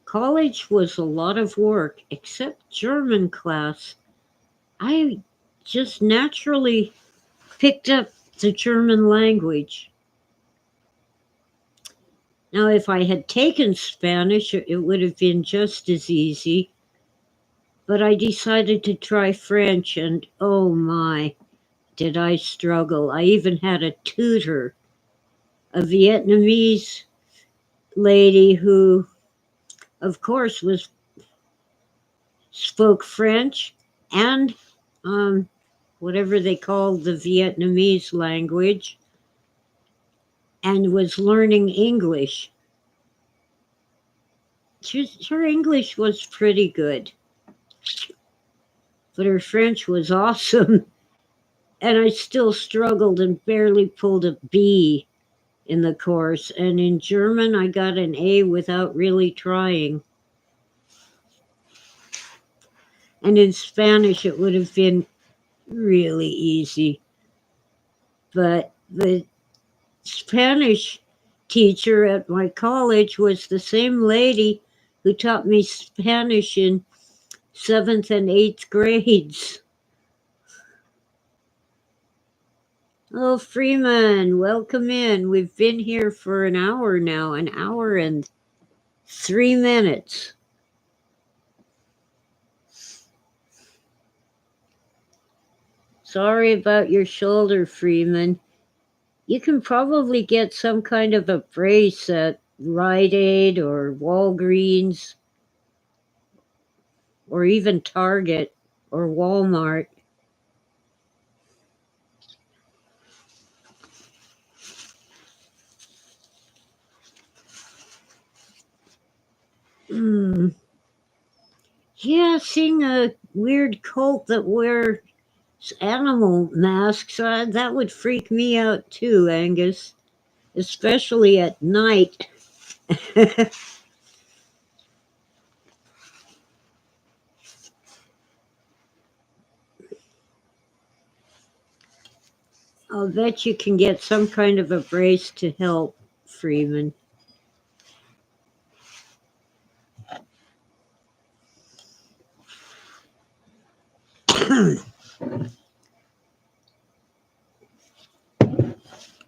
Speaker 1: college was a lot of work, except German class. I just naturally picked up the German language. Now, if I had taken Spanish, it would have been just as easy, but I decided to try French, and oh my, did I struggle. I even had a tutor, a Vietnamese lady who, of course, spoke French and whatever they call the Vietnamese language, and was learning English. Her English was pretty good, but her French was awesome. And I still struggled and barely pulled a B in the course. And in German, I got an A without really trying. And in Spanish, it would have been really easy. But the Spanish teacher at my college was the same lady who taught me Spanish in 7th and 8th grades. Oh, Freeman, welcome in. We've been here for an hour now, an hour and 3 minutes. Sorry about your shoulder, Freeman. You can probably get some kind of a brace at Rite Aid or Walgreens or even Target or Walmart. Yeah, seeing a weird cult that wears animal masks, that would freak me out too, Angus, especially at night. I'll bet you can get some kind of a brace to help, Freeman.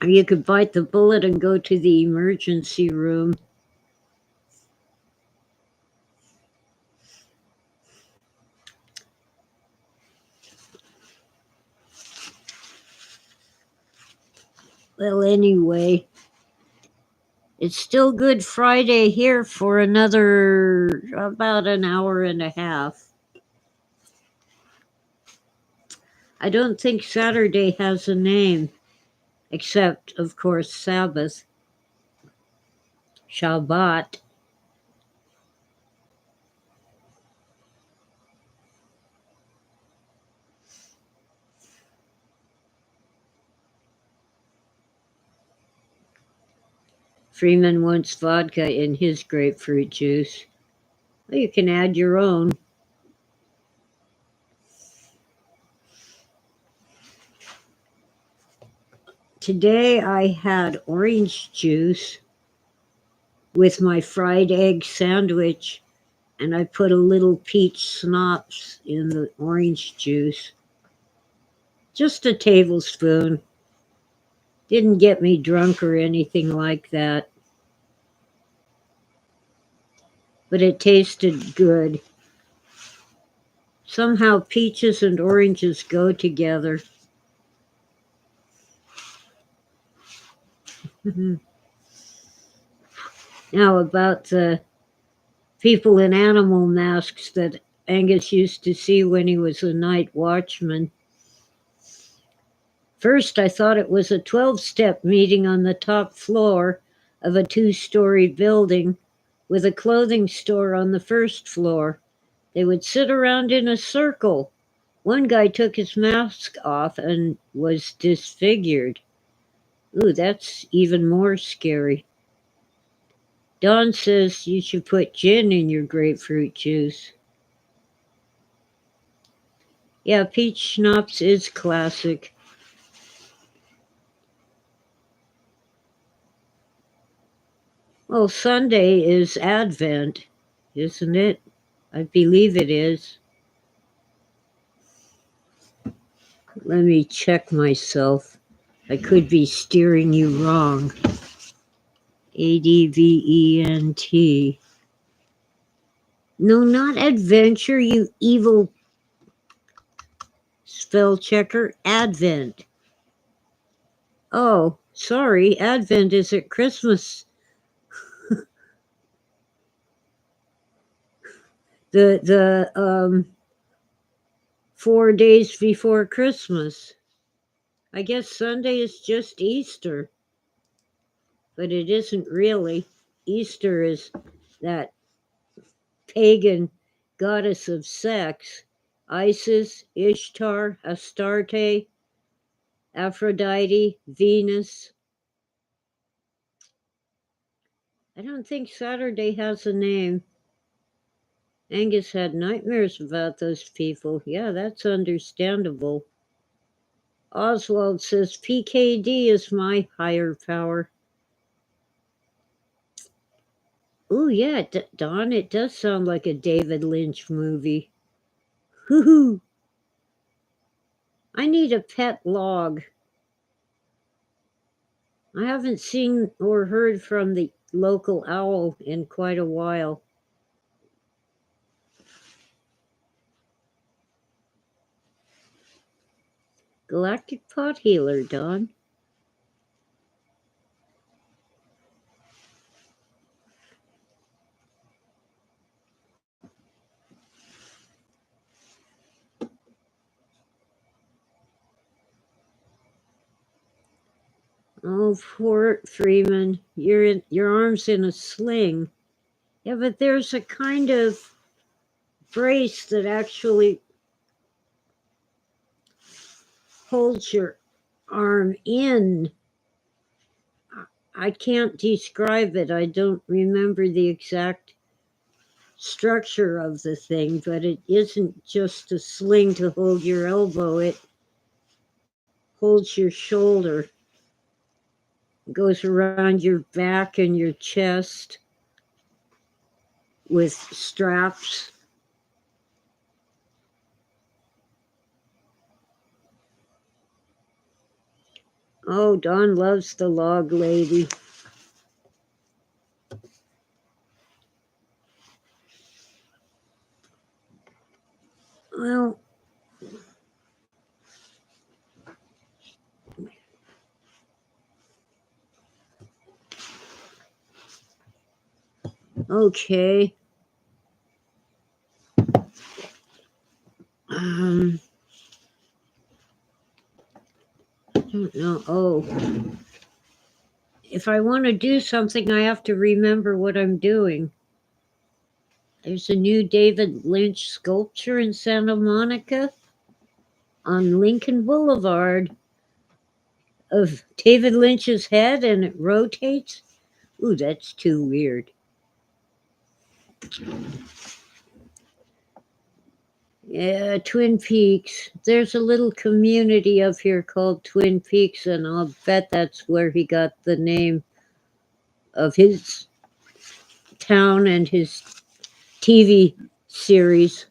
Speaker 1: Or you could bite the bullet and go to the emergency room. Well, anyway, it's still Good Friday here for another about an hour and a half. I don't think Saturday has a name, except, of course, Sabbath, Shabbat. Freeman wants vodka in his grapefruit juice. Well, you can add your own. Today I had orange juice with my fried egg sandwich, and I put a little peach schnapps in the orange juice. Just a tablespoon. Didn't get me drunk or anything like that. But it tasted good. Somehow peaches and oranges go together. Now about the people in animal masks that Angus used to see when he was a night watchman. First, I thought it was a 12-step meeting on the top floor of a 2-story building with a clothing store on the first floor. They would sit around in a circle. One guy took his mask off and was disfigured. Ooh, that's even more scary. Don says you should put gin in your grapefruit juice. Yeah, peach schnapps is classic. Well, Sunday is Advent, isn't it? I believe it is. Let me check myself. I could be steering you wrong. Advent. No, not adventure, you evil spell checker. Advent. Oh, sorry. Advent is at Christmas. the 4 days before Christmas. I guess Sunday is just Easter, but it isn't really. Easter is that pagan goddess of sex, Isis, Ishtar, Astarte, Aphrodite, Venus. I don't think Saturday has a name. Angus had nightmares about those people. Yeah, that's understandable. Oswald says PKD is my higher power. Oh, yeah, Don, it does sound like a David Lynch movie. Hoo-hoo. I need a pet log. I haven't seen or heard from the local owl in quite a while. Galactic Pot Healer, Don. Oh, poor Freeman. Your arm's in a sling. Yeah, but there's a kind of brace that actually holds your arm in. I can't describe it. I don't remember the exact structure of the thing, but it isn't just a sling to hold your elbow. It holds your shoulder. It goes around your back and your chest with straps. Oh, Don loves the log lady. Well, okay. I don't know. Oh, if I want to do something, I have to remember what I'm doing. There's a new David Lynch sculpture in Santa Monica on Lincoln Boulevard of David Lynch's head, and it rotates. Ooh, that's too weird. Yeah, Twin Peaks. There's a little community up here called Twin Peaks, and I'll bet that's where he got the name of his town and his TV series.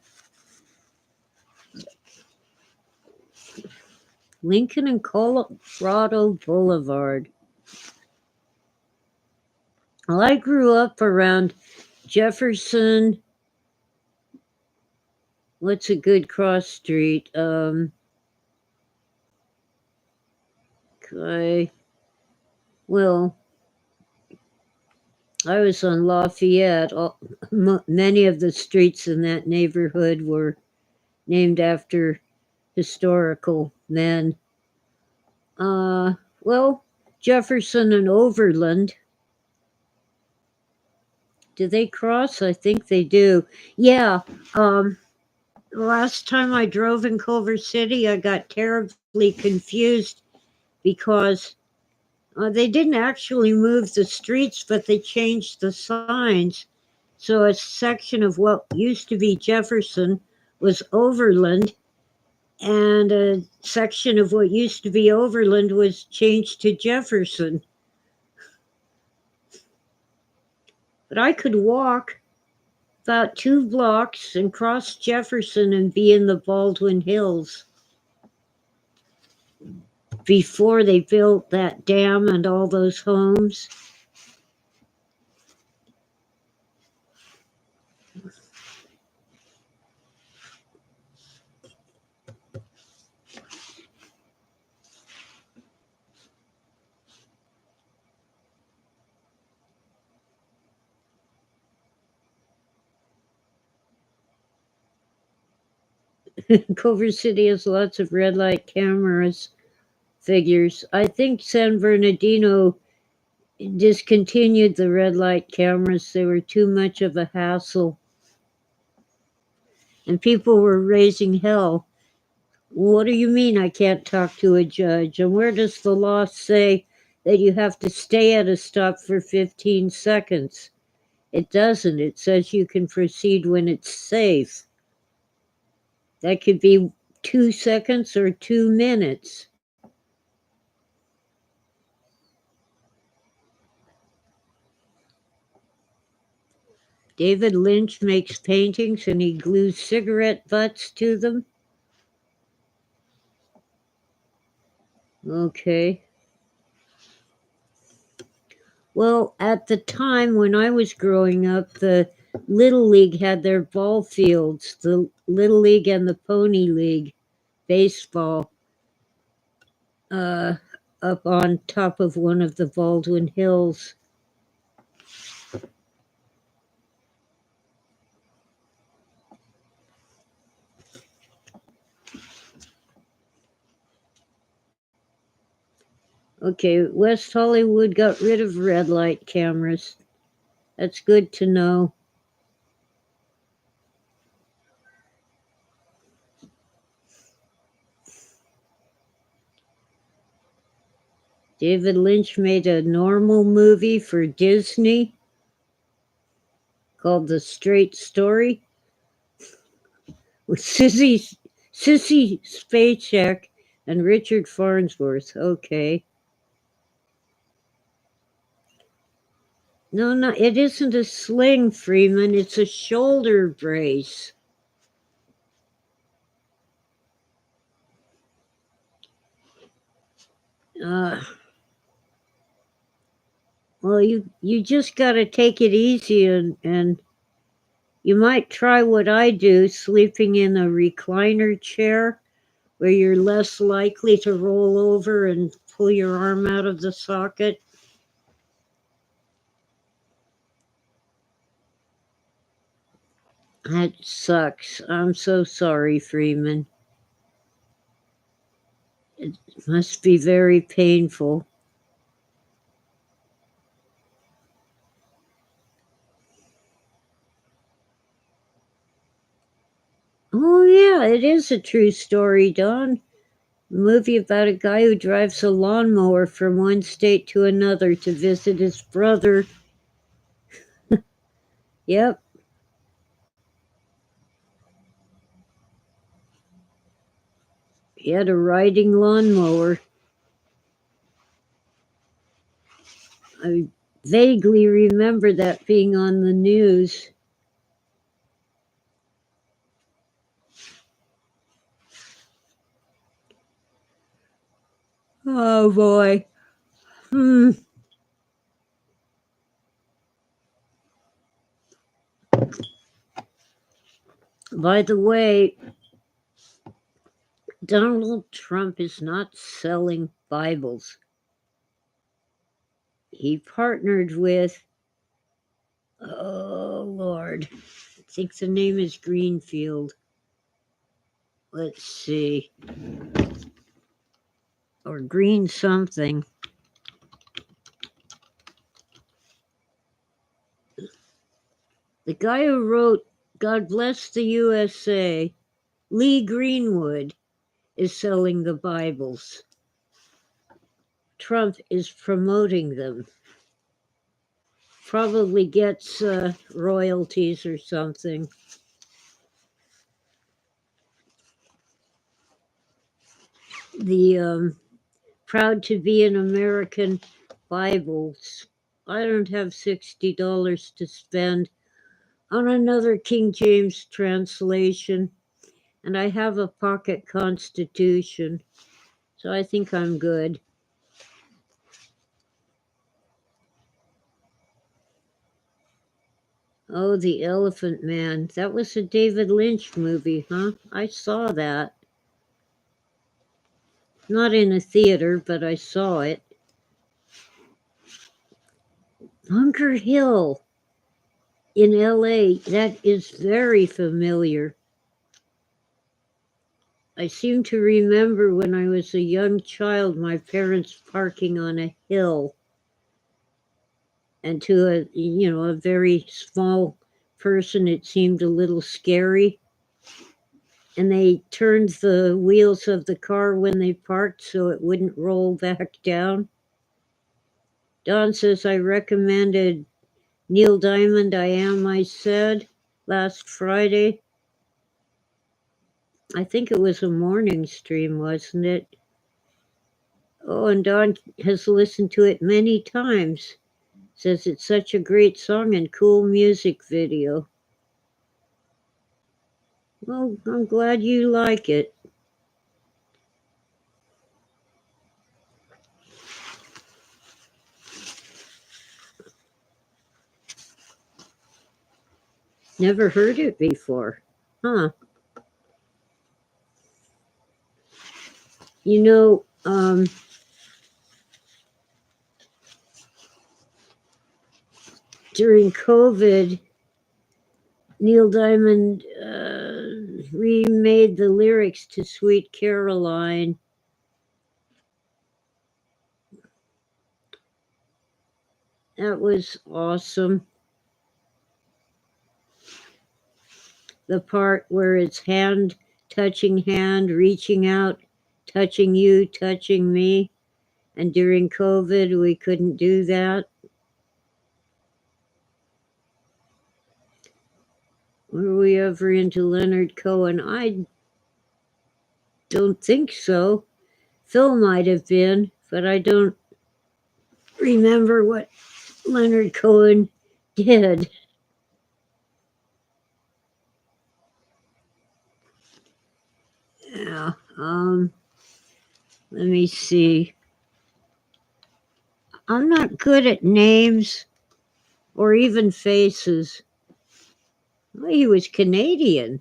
Speaker 1: Lincoln and Colorado Boulevard. Well, I grew up around Jefferson. What's a good cross street? Well, I was on Lafayette. Many of the streets in that neighborhood were named after historical men. Well, Jefferson and Overland. Do they cross? I think they do. Yeah. Last time I drove in Culver City, I got terribly confused because they didn't actually move the streets, but they changed the signs. So a section of what used to be Jefferson was Overland, and a section of what used to be Overland was changed to Jefferson. But I could walk about 2 blocks and cross Jefferson and be in the Baldwin Hills before they built that dam and all those homes. Culver City has lots of red light cameras figures. I think San Bernardino discontinued the red light cameras. They were too much of a hassle. And people were raising hell. What do you mean I can't talk to a judge? And where does the law say that you have to stay at a stop for 15 seconds? It doesn't. It says you can proceed when it's safe. That could be 2 seconds or 2 minutes. David Lynch makes paintings and he glues cigarette butts to them. Okay. Well, at the time when I was growing up, the Little League had their ball fields, the Little League and the Pony League baseball, up on top of one of the Baldwin Hills. Okay, West Hollywood got rid of red light cameras. That's good to know. David Lynch made a normal movie for Disney called The Straight Story with Sissy Spacek and Richard Farnsworth. Okay. No, it isn't a sling, Freeman. It's a shoulder brace. Well, you just got to take it easy, and you might try what I do, sleeping in a recliner chair where you're less likely to roll over and pull your arm out of the socket. That sucks. I'm so sorry, Freeman. It must be very painful. Oh, yeah, it is a true story, Don. movie about a guy who drives a lawnmower from one state to another to visit his brother. Yep. He had a riding lawnmower. I vaguely remember that being on the news. Oh boy. By the way, Donald Trump is not selling Bibles. He partnered with, oh Lord, I think the name is Greenfield. Let's see. Or Green something. The guy who wrote God Bless the USA, Lee Greenwood, is selling the Bibles. Trump is promoting them. Probably gets royalties or something. The Proud to be an American Bibles. I don't have $60 to spend on another King James translation, and I have a pocket constitution, so I think I'm good. Oh, The Elephant Man. That was a David Lynch movie, huh? I saw that. Not in a theater, but I saw it. Bunker Hill in LA. That is very familiar. I seem to remember when I was a young child, my parents parking on a hill. And to a very small person, it seemed a little scary. And they turned the wheels of the car when they parked so it wouldn't roll back down. Don says, I recommended Neil Diamond, I Am, I Said, last Friday. I think it was a morning stream, wasn't it? Oh, and Don has listened to it many times. Says it's such a great song and cool music video. Well, I'm glad you like it. Never heard it before. Huh. You know, during COVID, Neil Diamond remade the lyrics to Sweet Caroline. That was awesome. The part where it's hand touching hand, reaching out, touching you, touching me. And during COVID, we couldn't do that. Were we ever into Leonard Cohen? I don't think so. Phil might have been, but I don't remember what Leonard Cohen did. Yeah. Let me see. I'm not good at names or even faces. Well, he was Canadian.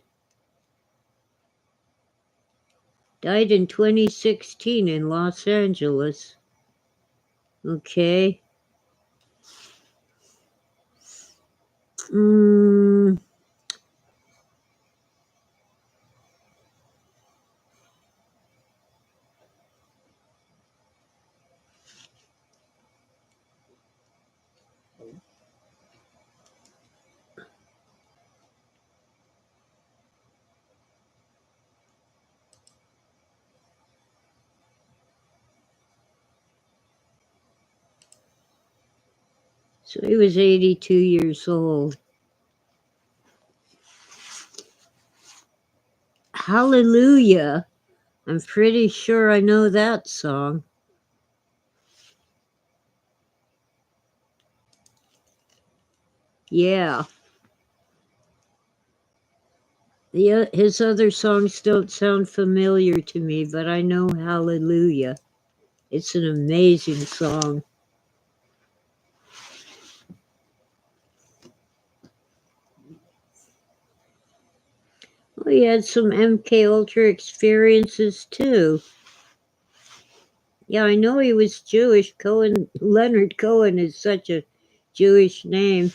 Speaker 1: Died in 2016 in Los Angeles. Okay. Mm, So he was 82 years old. Hallelujah. I'm pretty sure I know that song. Yeah. His other songs don't sound familiar to me, but I know Hallelujah. It's an amazing song. Well, he had some MK Ultra experiences too. Yeah, I know he was Jewish. Leonard Cohen is such a Jewish name.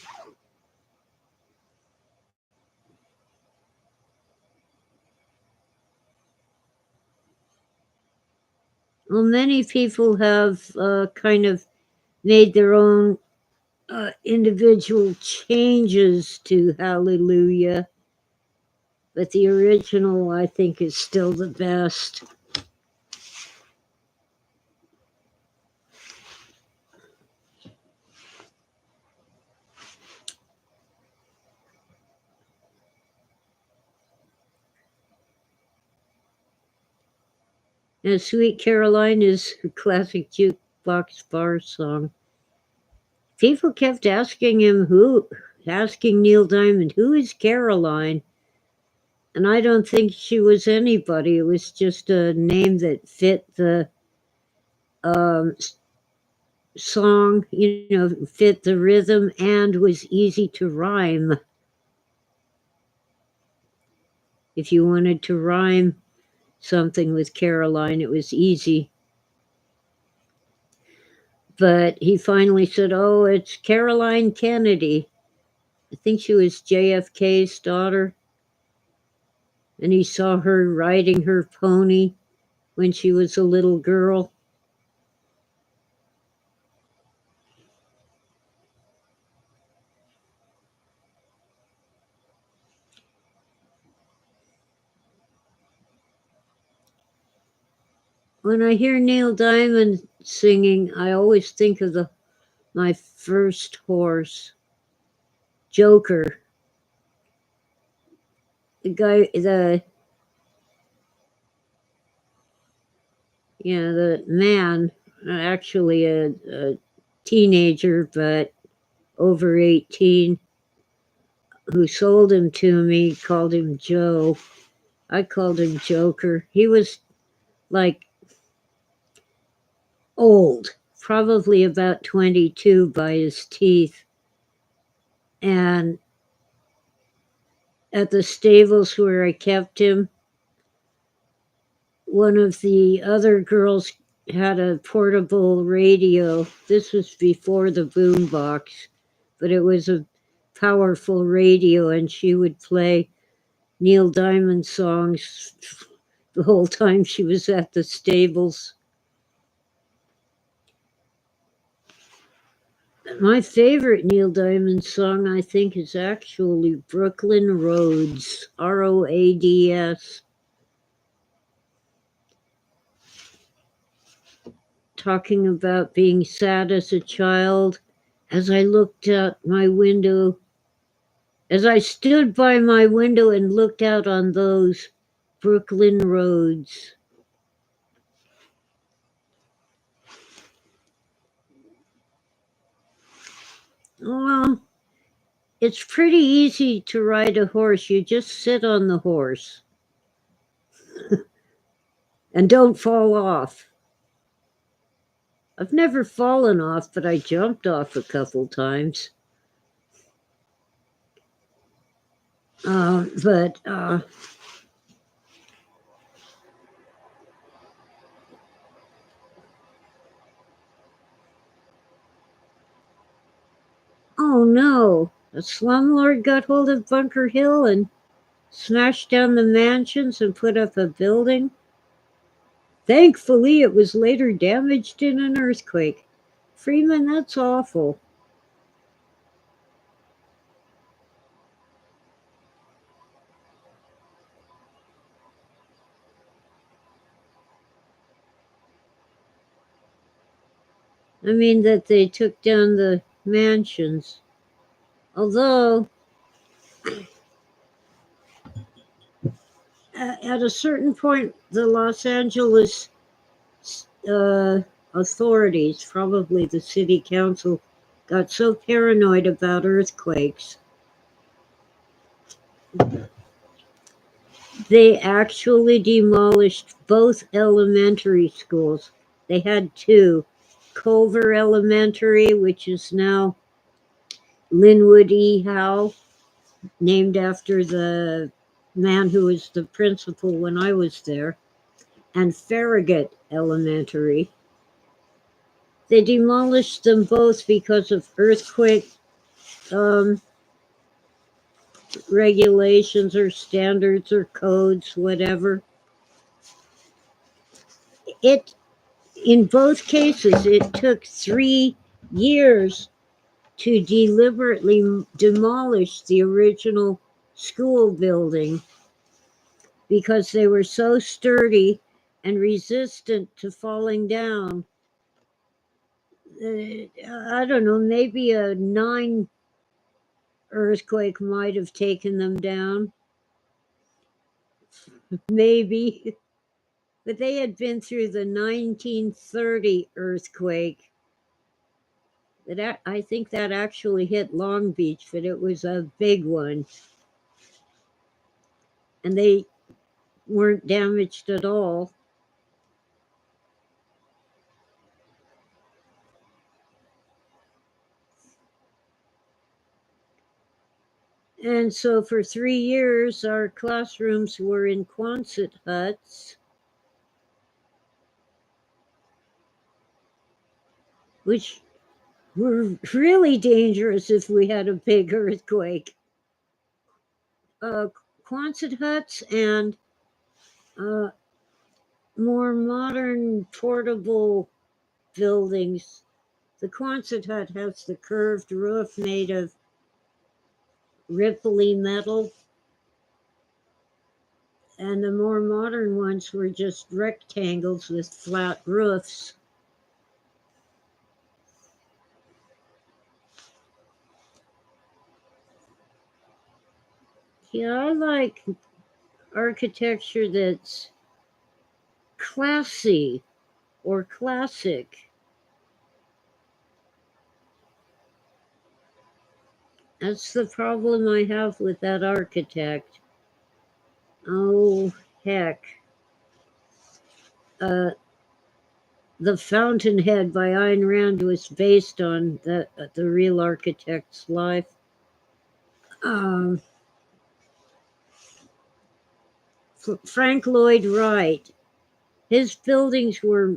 Speaker 1: Well, many people have kind of made their own individual changes to Hallelujah, but the original, I think, is still the best. And Sweet Caroline is a classic jukebox bar song. People kept asking Neil Diamond, who is Caroline? And I don't think she was anybody. It was just a name that fit the song, fit the rhythm and was easy to rhyme. If you wanted to rhyme something with Caroline, it was easy. But he finally said, oh, it's Caroline Kennedy. I think she was JFK's daughter. And he saw her riding her pony when she was a little girl. When I hear Neil Diamond singing, I always think of my first horse, Joker. The man, actually a teenager, but over 18, who sold him to me, called him Joe. I called him Joker. He was like old, probably about 22 by his teeth. And at the stables where I kept him, one of the other girls had a portable radio. This was before the boom box, but it was a powerful radio, and she would play Neil Diamond songs the whole time she was at the stables. My favorite Neil Diamond song, I think, is actually Brooklyn Roads, Roads. Talking about being sad as a child. As I looked out my window, as I stood by my window and looked out on those Brooklyn roads. Well, it's pretty easy to ride a horse. You just sit on the horse and don't fall off. I've never fallen off, but I jumped off a couple times. But oh no, a slumlord got hold of Bunker Hill and smashed down the mansions and put up a building. Thankfully, it was later damaged in an earthquake. Freeman, that's awful. I mean, that they took down the mansions. Although, at a certain point, the Los Angeles authorities, probably the city council, got so paranoid about earthquakes, they actually demolished both elementary schools. They had two, Culver Elementary, which is now Linwood E. Howe, named after the man who was the principal when I was there, and Farragut Elementary. They demolished them both because of earthquake regulations or standards or codes, whatever. It In both cases, it took 3 years to deliberately demolish the original school building because they were so sturdy and resistant to falling down. I don't know, maybe a 9 earthquake might have taken them down. Maybe. But they had been through the 1930 earthquake. I think that actually hit Long Beach, but it was a big one. And they weren't damaged at all. And so for 3 years, our classrooms were in Quonset huts, which were really dangerous if we had a big earthquake. Quonset huts and more modern portable buildings. The Quonset hut has the curved roof made of ripply metal, and the more modern ones were just rectangles with flat roofs. Yeah, I like architecture that's classy or classic. That's the problem I have with that architect. Oh, heck. The Fountainhead by Ayn Rand was based on the real architect's life. Frank Lloyd Wright, his buildings were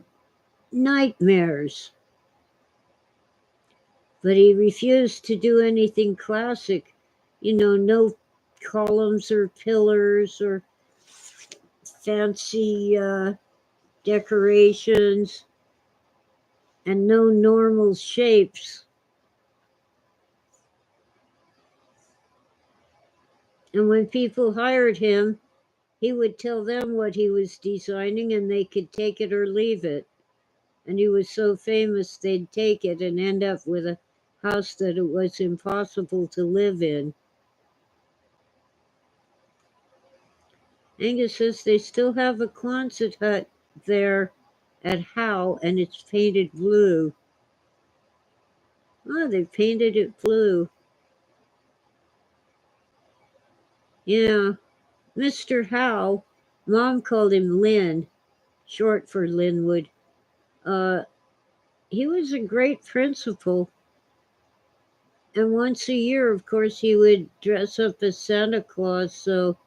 Speaker 1: nightmares, but he refused to do anything classic. No columns or pillars or fancy decorations, and no normal shapes. And when people hired him, he would tell them what he was designing and they could take it or leave it. And he was so famous, they'd take it and end up with a house that it was impossible to live in. Angus says they still have a Quonset hut there at Howe, and it's painted blue. Oh, they painted it blue. Yeah. Mr. Howe, Mom called him Lynn, short for Linwood. He was a great principal. And once a year, of course, he would dress up as Santa Claus so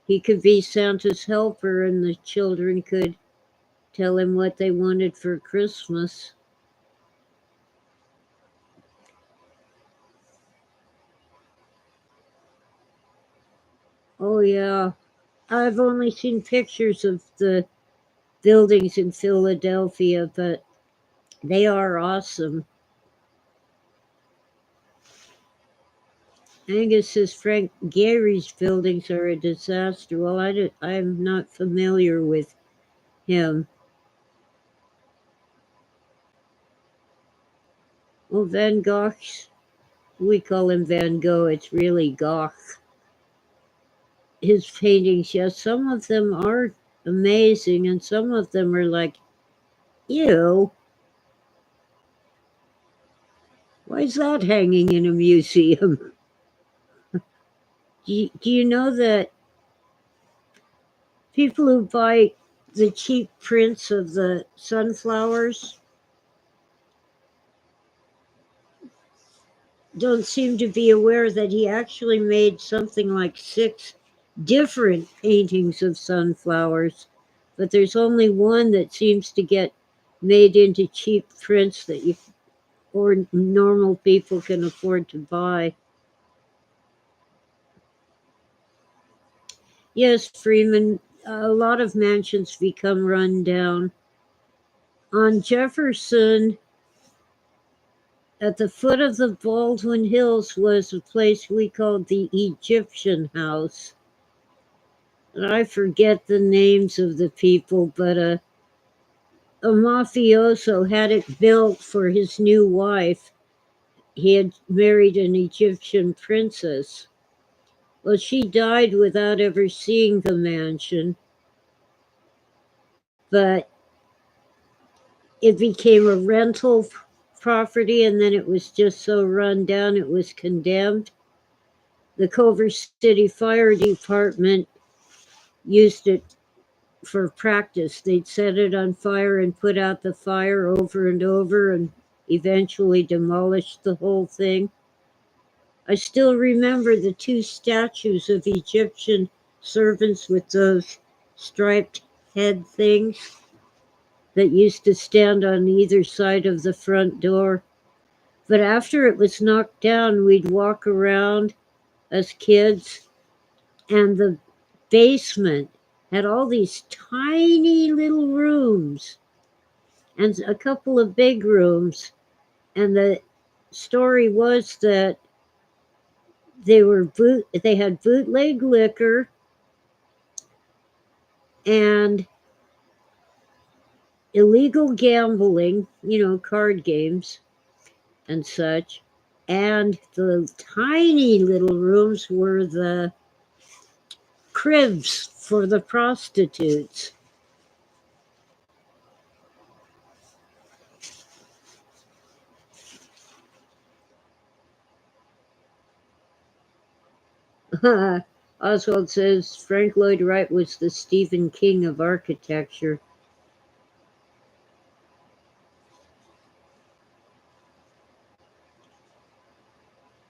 Speaker 1: he could be Santa's helper and the children could tell him what they wanted for Christmas. Oh, yeah. I've only seen pictures of the buildings in Philadelphia, but they are awesome. Angus says Frank Gehry's buildings are a disaster. Well, I'm not familiar with him. Oh, Van Gogh. We call him Van Gogh. It's really Gogh. His paintings, yes, some of them are amazing, and some of them are like, ew, why is that hanging in a museum? Do you know that people who buy the cheap prints of the sunflowers don't seem to be aware that he actually made something like 6 different paintings of sunflowers, but there's only one that seems to get made into cheap prints that you or normal people can afford to buy. Yes, Freeman, a lot of mansions become run down. On Jefferson, at the foot of the Baldwin Hills, was a place we called the Egyptian House. And I forget the names of the people, but a mafioso had it built for his new wife. He had married an Egyptian princess. Well, she died without ever seeing the mansion, but it became a rental property, and then it was just so run down it was condemned. The Culver City Fire Department used it for practice. They'd set it on fire and put out the fire over and over and eventually demolished the whole thing. I still remember the 2 statues of Egyptian servants with those striped head things that used to stand on either side of the front door. But after it was knocked down, we'd walk around as kids, and the basement had all these tiny little rooms and a couple of big rooms. And the story was that they had bootleg liquor and illegal gambling, card games and such. And the tiny little rooms were the cribs for the prostitutes. Oswald says Frank Lloyd Wright was the Stephen King of architecture.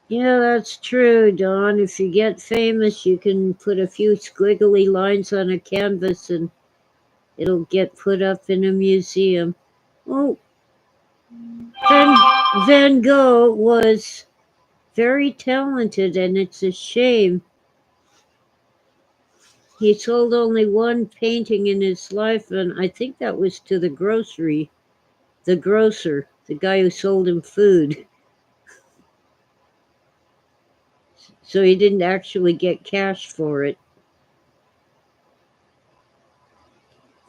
Speaker 1: Yeah, that's true, Don. If you get famous, you can put a few squiggly lines on a canvas and it'll get put up in a museum. Oh, Van Gogh was very talented, and it's a shame. He sold only one painting in his life, and I think that was to the grocer, the guy who sold him food. So he didn't actually get cash for it.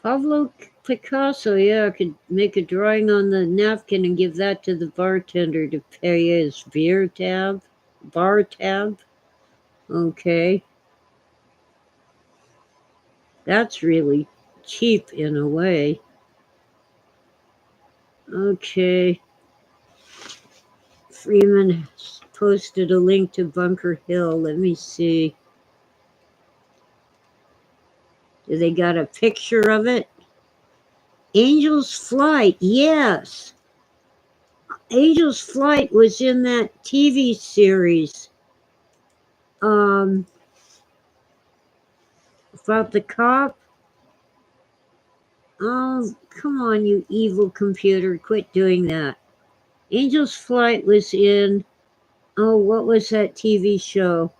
Speaker 1: Pablo Picasso, yeah, could make a drawing on the napkin and give that to the bartender to pay his bar tab. Okay. That's really cheap in a way. Okay. Freeman posted a link to Bunker Hill. Let me see. Do they got a picture of it? Angel's Flight, yes. Angel's Flight was in that TV series about the cop. Oh, come on, you evil computer. Quit doing that. Angel's Flight was in, what was that TV show?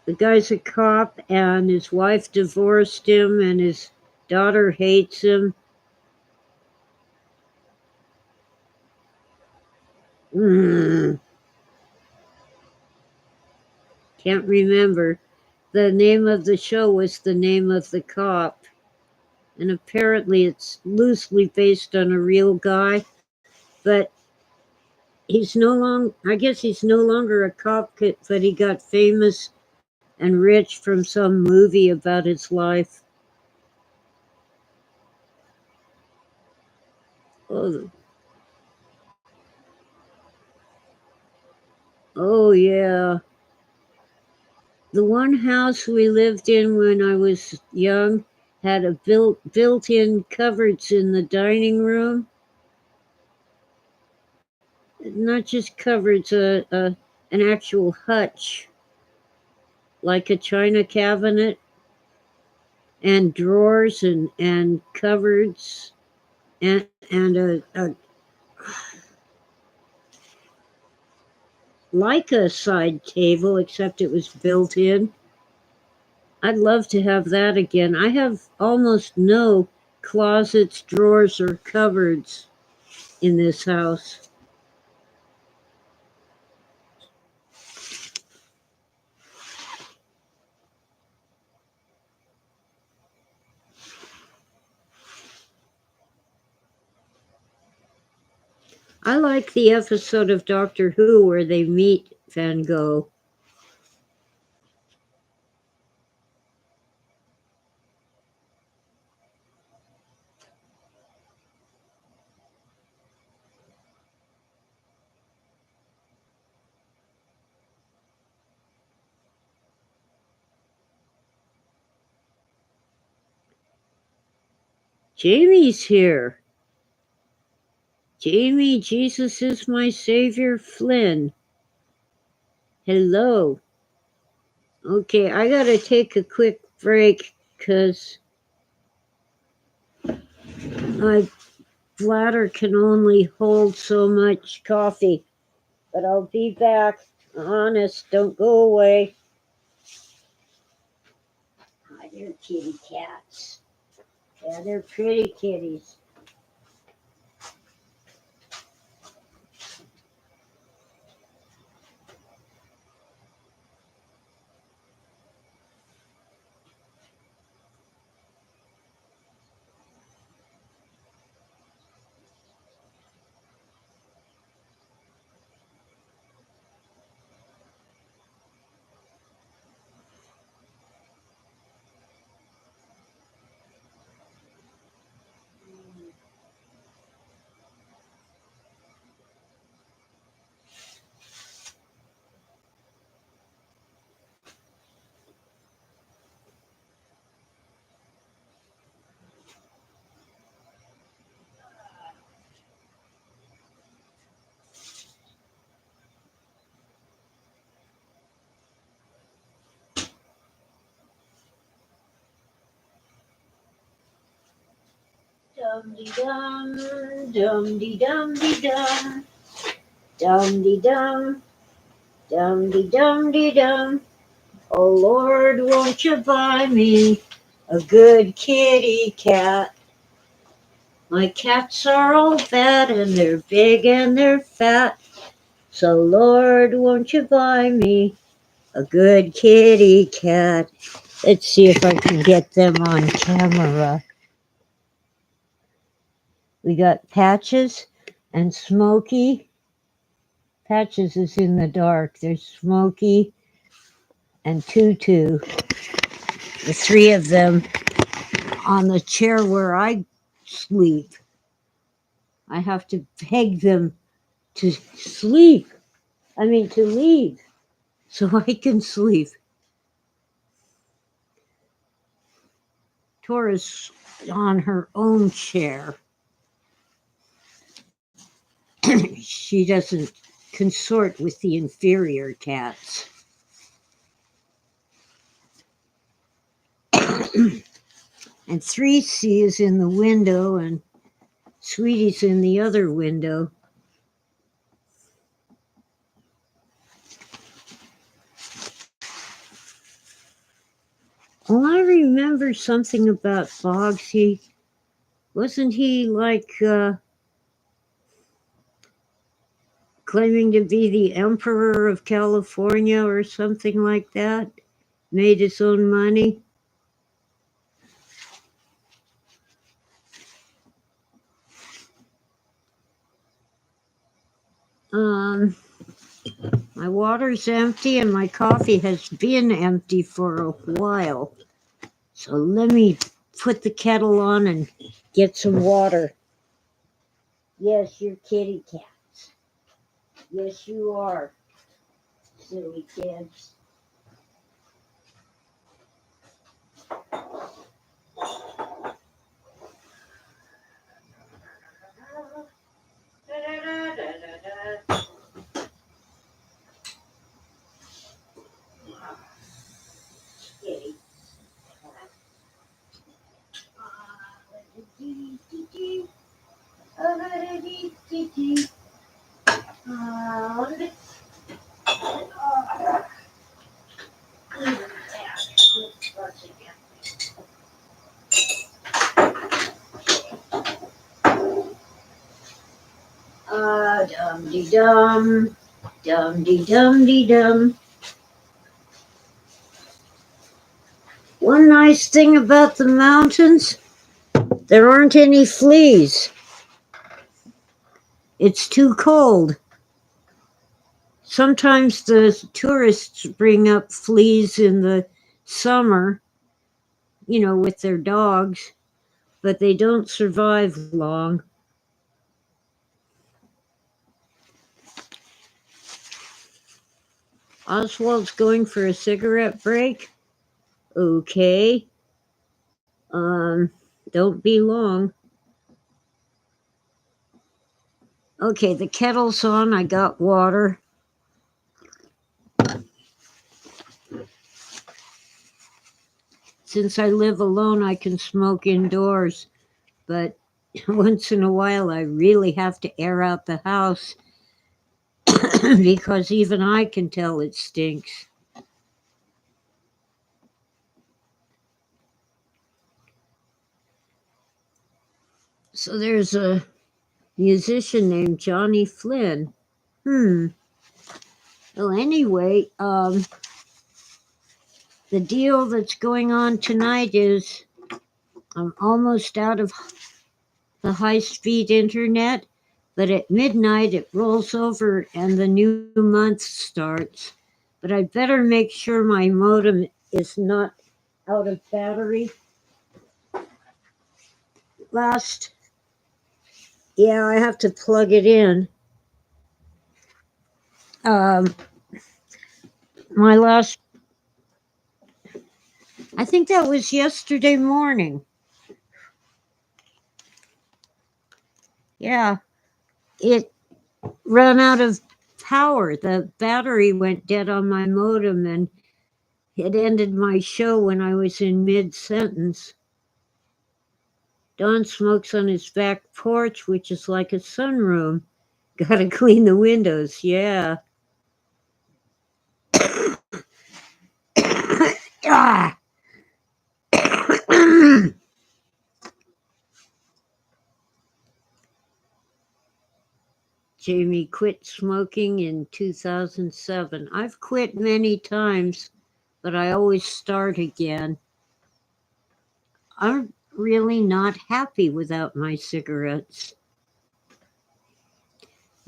Speaker 1: The guy's a cop, and his wife divorced him, and his daughter hates him. Can't remember. The name of the show was the name of the cop. And apparently it's loosely based on a real guy. but I guess he's no longer a cop, but he got famous and rich from some movie about his life. Oh, oh yeah. The one house we lived in when I was young had a built-in cupboards in the dining room. Not just cupboards, an actual hutch, like a china cabinet, and drawers and cupboards, and a like a side table, except it was built in. I'd love to have that again. I have almost no closets, drawers, or cupboards in this house. I like the episode of Doctor Who where they meet Van Gogh. Jamie's here. Jamie, Jesus is my Savior Flynn. Hello. Okay, I gotta take a quick break because my bladder can only hold so much coffee. But I'll be back. Honest, don't go away. Hi, they're kitty cats. Yeah, they're pretty kitties. Dum de dum, dum de dum de dum, dum de dum, dum de dum de dum. Oh Lord, won't you buy me a good kitty cat? My cats are all bad and they're big and they're fat. So Lord, won't you buy me a good kitty cat? Let's see if I can get them on camera. We got Patches and Smokey. Patches is in the dark. There's Smokey and Tutu, the three of them on the chair where I sleep. I have to beg them to sleep. To leave so I can sleep. Tora's on her own chair. She doesn't consort with the inferior cats. And 3C is in the window and Sweetie's in the other window. Oh, I remember something about Bogsy. Wasn't he like claiming to be the emperor of California or something like that? Made his own money? Um, my water's empty and my coffee has been empty for a while. So let me put the kettle on and get some water. Yes, you're kitty cats. Yes, you are, silly kids. Kitty. Dum de dum, dum de dum de dum. One nice thing about the mountains, there aren't any fleas. It's too cold. Sometimes the tourists bring up fleas in the summer, with their dogs, but they don't survive long. Oswald's going for a cigarette break. Okay. Um, don't be long. Okay, the kettle's on. I got water. Since I live alone, I can smoke indoors, but once in a while I really have to air out the house because even I can tell it stinks. So there's a musician named Johnny Flynn. Well, anyway, the deal that's going on tonight is I'm almost out of the high-speed internet, but at midnight it rolls over and the new month starts. But I better make sure my modem is not out of battery. Yeah, I have to plug it in. Um, my last, I think that was yesterday morning. Yeah, it ran out of power. The battery went dead on my modem and it ended my show when I was in mid-sentence. Don smokes on his back porch, which is like a sunroom. Gotta clean the windows, yeah. Ah. Jamie quit smoking in 2007. I've quit many times, but I always start again. I'm really not happy without my cigarettes.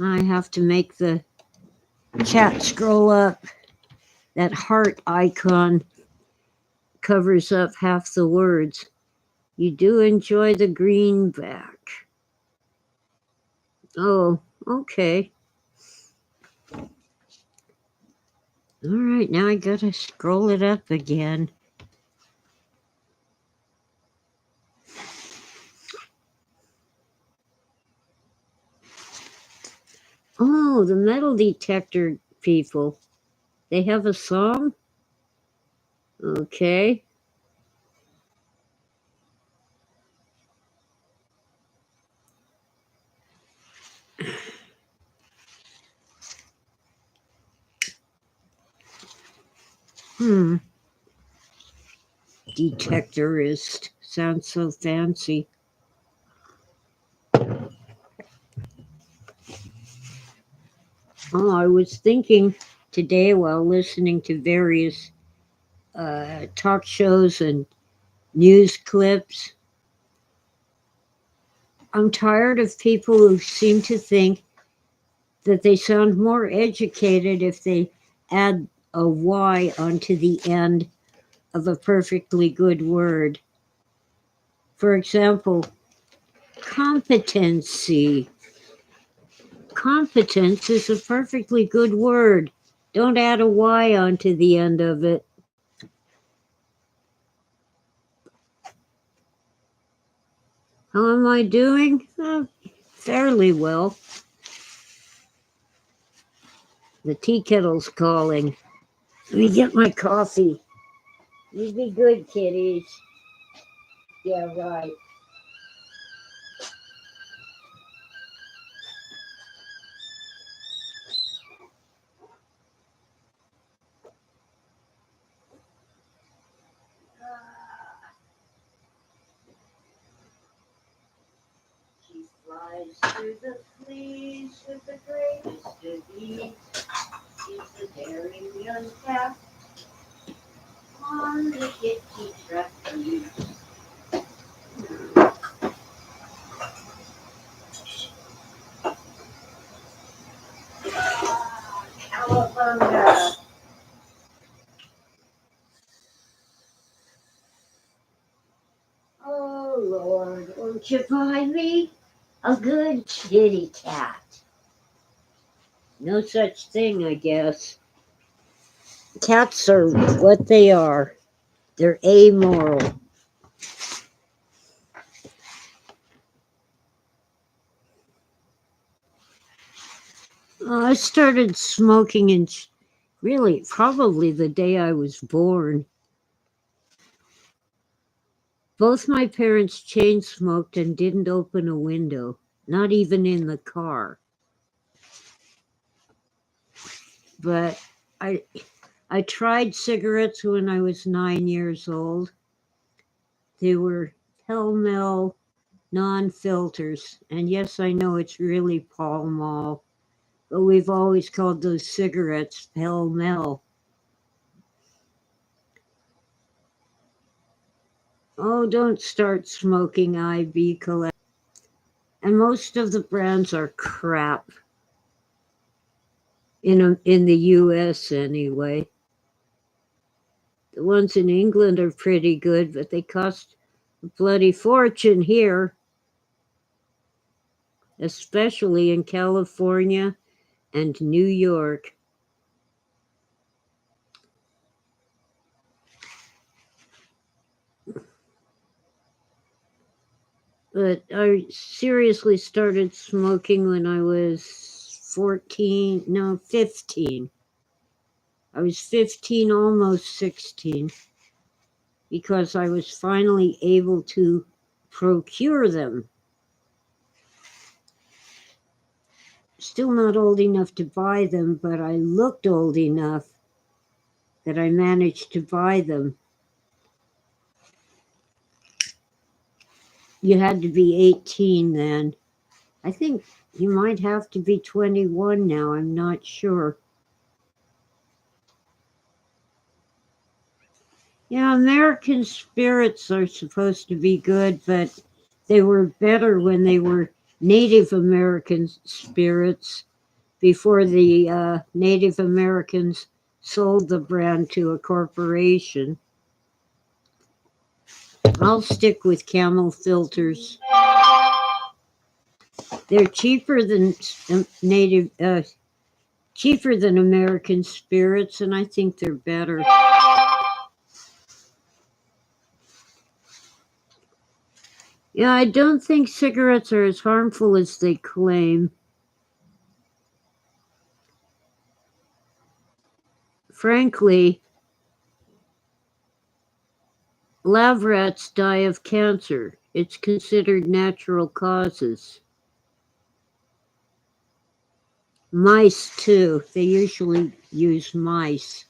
Speaker 1: I have to make the chat scroll up. That heart icon covers up half the words. You do enjoy the greenback. Oh, okay. All right, now I gotta scroll it up again. Oh, the metal detector people. They have a song? Okay. Detectorist. Sounds so fancy. Oh, I was thinking today while listening to various talk shows and news clips. I'm tired of people who seem to think that they sound more educated if they add a Y onto the end of a perfectly good word. For example, competency. Competence is a perfectly good word. Don't add a Y onto the end of it. How am I doing? Fairly well. The tea kettle's calling. Let me get my coffee. You be good, kitties. Yeah, right. She flies through the fleas with the greatest of ease. She's a daring young cat on the kitty trapeze. Cowabunga! Oh Lord, won't you buy me a good kitty cat? No such thing, I guess. Cats are what they are. They're amoral. I started smoking in really probably the day I was born. Both my parents chain smoked and didn't open a window, not even in the car. But I tried cigarettes when I was 9 years old. They were Pall Mall non-filters. And yes, I know it's really Pall Mall, but we've always called those cigarettes Pall Mall. Oh, don't start smoking, IB collect. And most of the brands are crap. In the US anyway. The ones in England are pretty good, but they cost a bloody fortune here, especially in California and New York. But I seriously started smoking when I was 15. I was 15, almost 16, because I was finally able to procure them. Still not old enough to buy them, but I looked old enough that I managed to buy them. You had to be 18 then. I think you might have to be 21 now, I'm not sure. Yeah, American spirits are supposed to be good, but they were better when they were Native American spirits before the Native Americans sold the brand to a corporation. I'll stick with Camel filters. They're cheaper than cheaper than American spirits, and I think they're better. Yeah, I don't think cigarettes are as harmful as they claim. Frankly, lab rats die of cancer. It's considered natural causes. Mice, too. They usually use mice.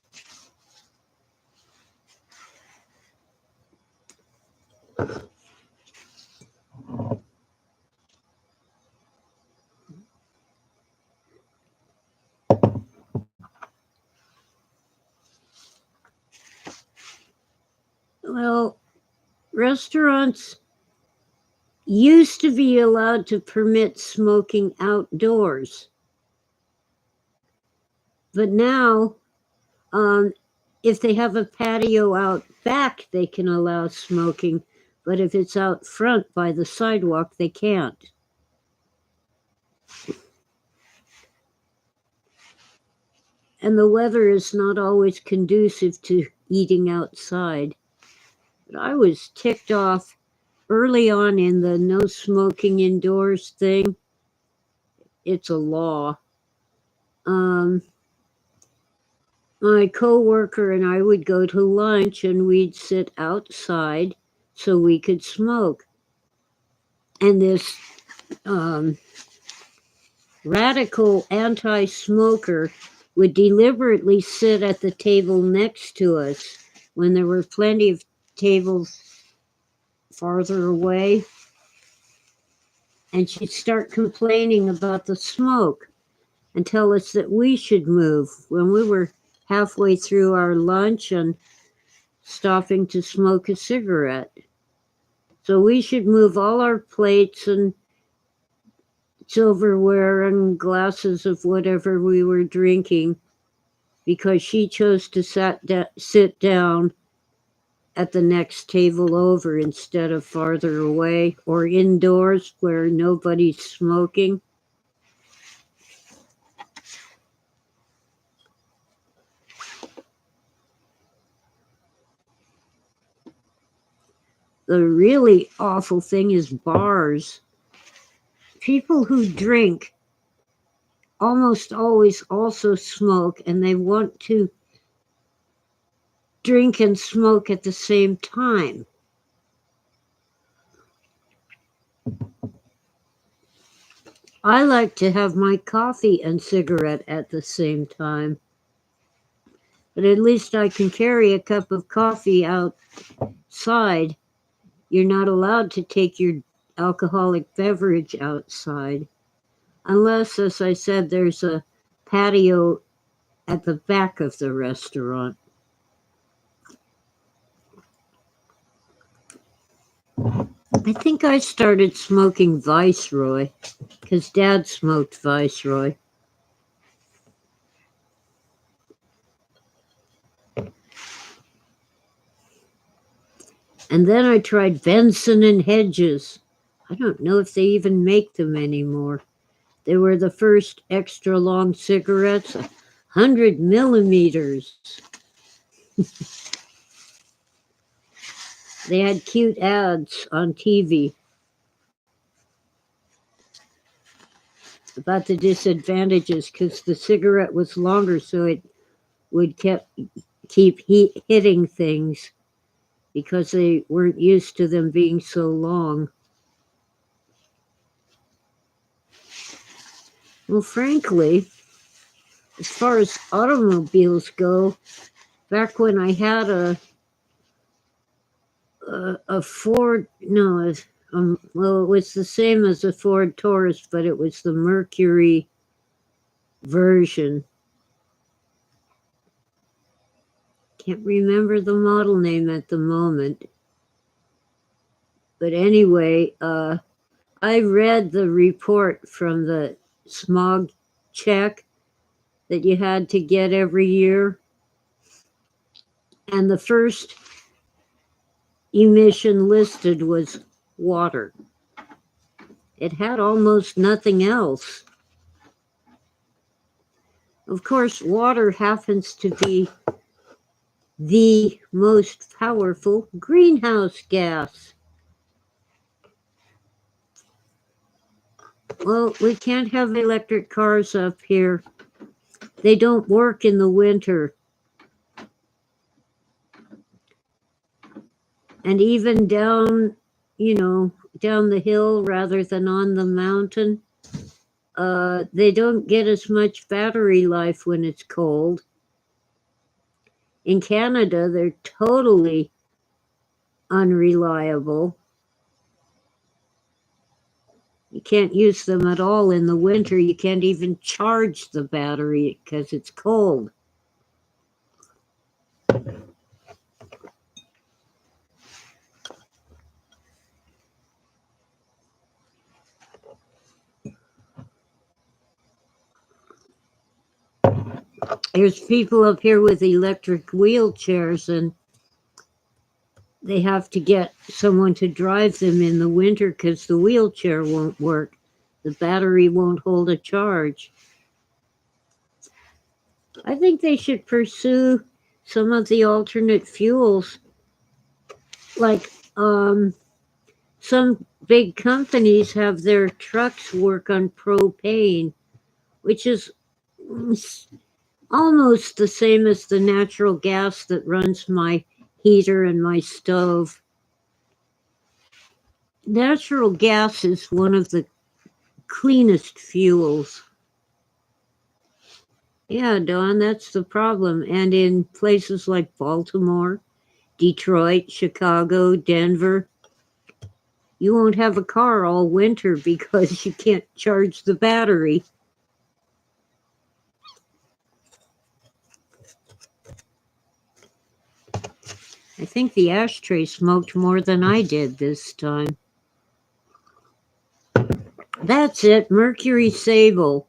Speaker 1: Well, restaurants used to be allowed to permit smoking outdoors. But now, if they have a patio out back, they can allow smoking. But if it's out front by the sidewalk, they can't. And the weather is not always conducive to eating outside. But I was ticked off early on in the no smoking indoors thing. It's a law. My coworker and I would go to lunch and we'd sit outside so we could smoke. And this radical anti-smoker would deliberately sit at the table next to us when there were plenty of tables farther away. And she'd start complaining about the smoke and tell us that we should move when we were halfway through our lunch and stopping to smoke a cigarette. So we should move all our plates and silverware and glasses of whatever we were drinking because she chose to sit down at the next table over instead of farther away or indoors where nobody's smoking. The really awful thing is bars. People who drink almost always also smoke, and they want to drink and smoke at the same time. I like to have my coffee and cigarette at the same time, but at least I can carry a cup of coffee outside. You're not allowed to take your alcoholic beverage outside, unless, as I said, there's a patio at the back of the restaurant. I think I started smoking Viceroy because Dad smoked Viceroy. And then I tried Benson and Hedges. I don't know if they even make them anymore. They were the first extra long cigarettes, 100 millimeters. They had cute ads on TV about the disadvantages because the cigarette was longer, so it would keep hitting things because they weren't used to them being so long. Well, frankly, as far as automobiles go, back when I had a Ford, no, well, it was the same as a Ford Taurus, but it was the Mercury version. Can't remember the model name at the moment. But anyway, I read the report from the smog check that you had to get every year. And the first emission listed was water. It had almost nothing else. Of course, water happens to be the most powerful greenhouse gas. Well, we can't have electric cars up here. They don't work in the winter. And even down the hill rather than on the mountain, they don't get as much battery life when it's cold. In Canada, they're totally unreliable. You can't use them at all in the winter. You can't even charge the battery because it's cold. There's people up here with electric wheelchairs, and they have to get someone to drive them in the winter because the wheelchair won't work. The battery won't hold a charge. I think they should pursue some of the alternate fuels, like some big companies have their trucks work on propane, which is almost the same as the natural gas that runs my heater and my stove. Natural gas is one of the cleanest fuels. Yeah, Don, that's the problem. And in places like Baltimore, Detroit, Chicago, Denver, you won't have a car all winter because you can't charge the battery. I think the ashtray smoked more than I did this time. That's it, Mercury Sable.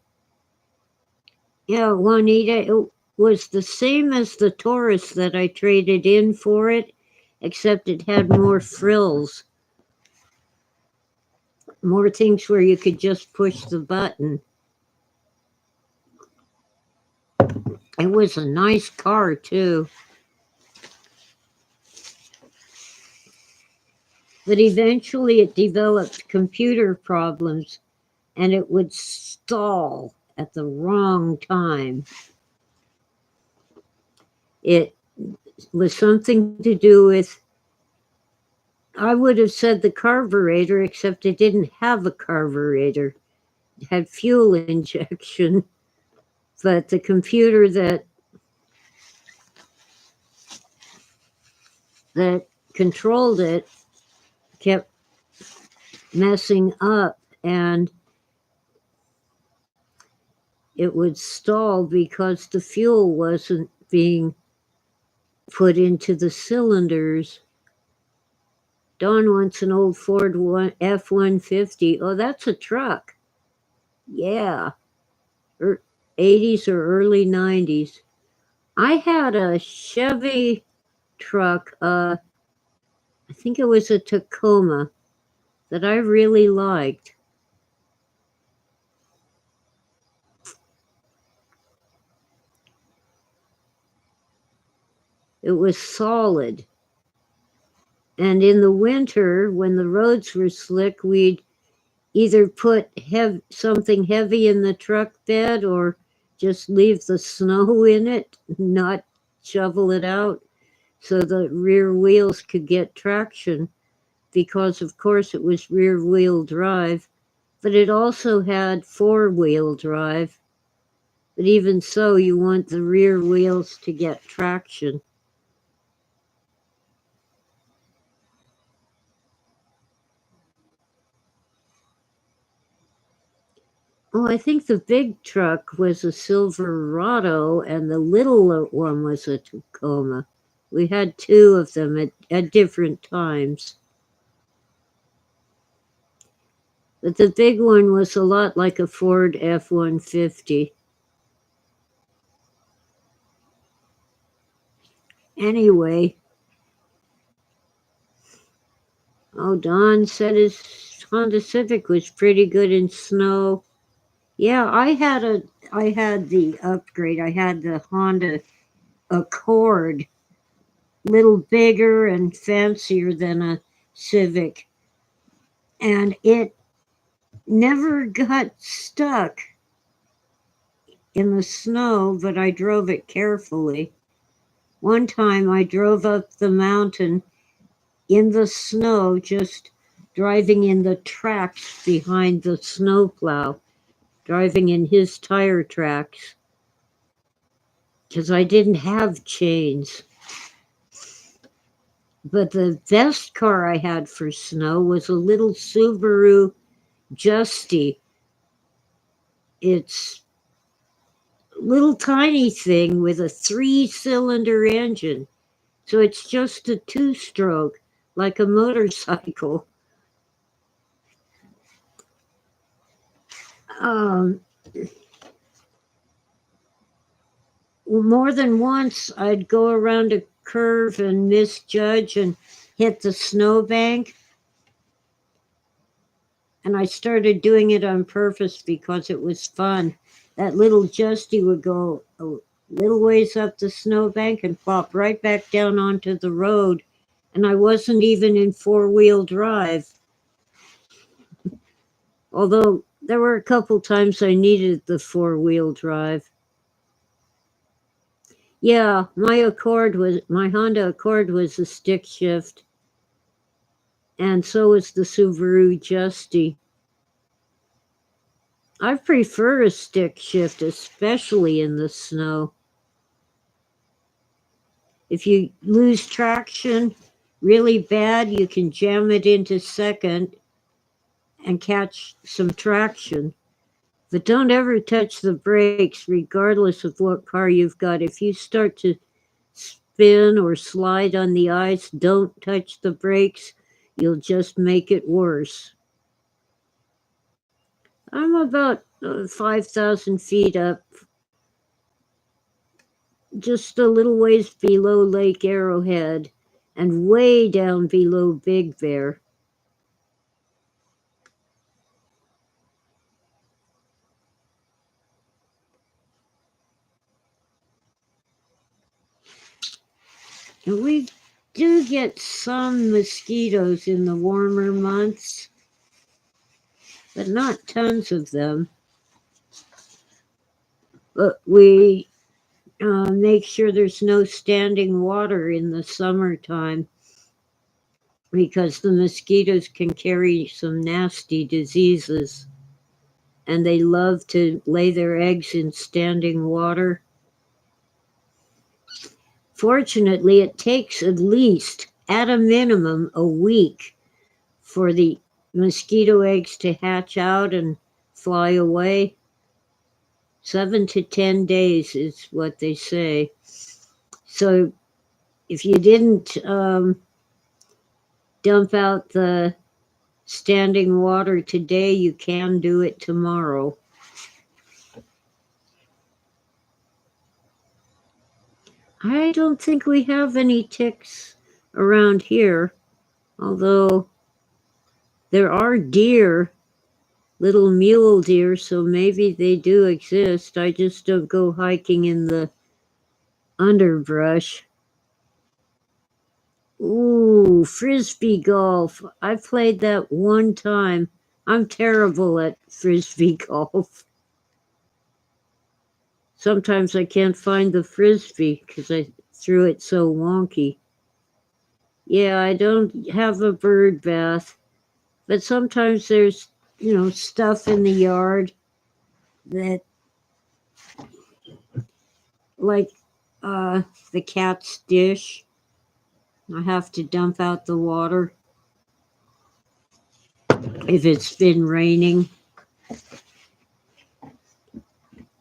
Speaker 1: Yeah, Juanita, it was the same as the Taurus that I traded in for it, except it had more frills. More things where you could just push the button. It was a nice car, too. But eventually it developed computer problems, and it would stall at the wrong time. It was something to do with, I would have said the carburetor, except it didn't have a carburetor. It had fuel injection, but the computer that controlled it kept messing up, and it would stall because the fuel wasn't being put into the cylinders. Don wants an old Ford F-150. Oh, that's a truck. Yeah. 80s or early 90s. I had a Chevy truck, I think it was a Tacoma, that I really liked. It was solid. And in the winter, when the roads were slick, we'd either put something heavy in the truck bed or just leave the snow in it, not shovel it out, so the rear wheels could get traction, because of course it was rear wheel drive, but it also had 4-wheel drive. But even so, you want the rear wheels to get traction. Oh, I think the big truck was a Silverado and the little one was a Tacoma. We had 2 of them at different times. But the big one was a lot like a Ford F-150. Anyway, Don said his Honda Civic was pretty good in snow. Yeah, I had the upgrade. I had the Honda Accord, little bigger and fancier than a Civic, and it never got stuck in the snow, but I drove it carefully. One time I drove up the mountain in the snow, just driving in the tracks behind the snowplow, driving in his tire tracks, because I didn't have chains. But the best car I had for snow was a little Subaru Justy. It's a little tiny thing with a 3-cylinder engine. So it's just a 2-stroke, like a motorcycle. more than once I'd go around a curve and misjudge and hit the snowbank. And I started doing it on purpose because it was fun. That little Justy would go a little ways up the snowbank and plop right back down onto the road. And I wasn't even in four-wheel drive. Although there were a couple times I needed the four-wheel drive. Yeah, my Honda Accord was a stick shift. And so was the Subaru Justy. I prefer a stick shift, especially in the snow. If you lose traction really bad, you can jam it into second and catch some traction. But don't ever touch the brakes, regardless of what car you've got. If you start to spin or slide on the ice, don't touch the brakes. You'll just make it worse. I'm about 5,000 feet up, just a little ways below Lake Arrowhead and way down below Big Bear. And we do get some mosquitoes in the warmer months, but not tons of them. But we make sure there's no standing water in the summertime because the mosquitoes can carry some nasty diseases, and they love to lay their eggs in standing water. Fortunately, it takes at least, at a minimum, a week for the mosquito eggs to hatch out and fly away. 7 to 10 days is what they say. So if you didn't dump out the standing water today, you can do it tomorrow. I don't think we have any ticks around here, although there are deer, little mule deer, so maybe they do exist. I just don't go hiking in the underbrush. Ooh, frisbee golf. I played that one time. I'm terrible at frisbee golf. Sometimes I can't find the frisbee because I threw it so wonky. Yeah, I don't have a bird bath, but sometimes there's, stuff in the yard that, like the cat's dish. I have to dump out the water if it's been raining.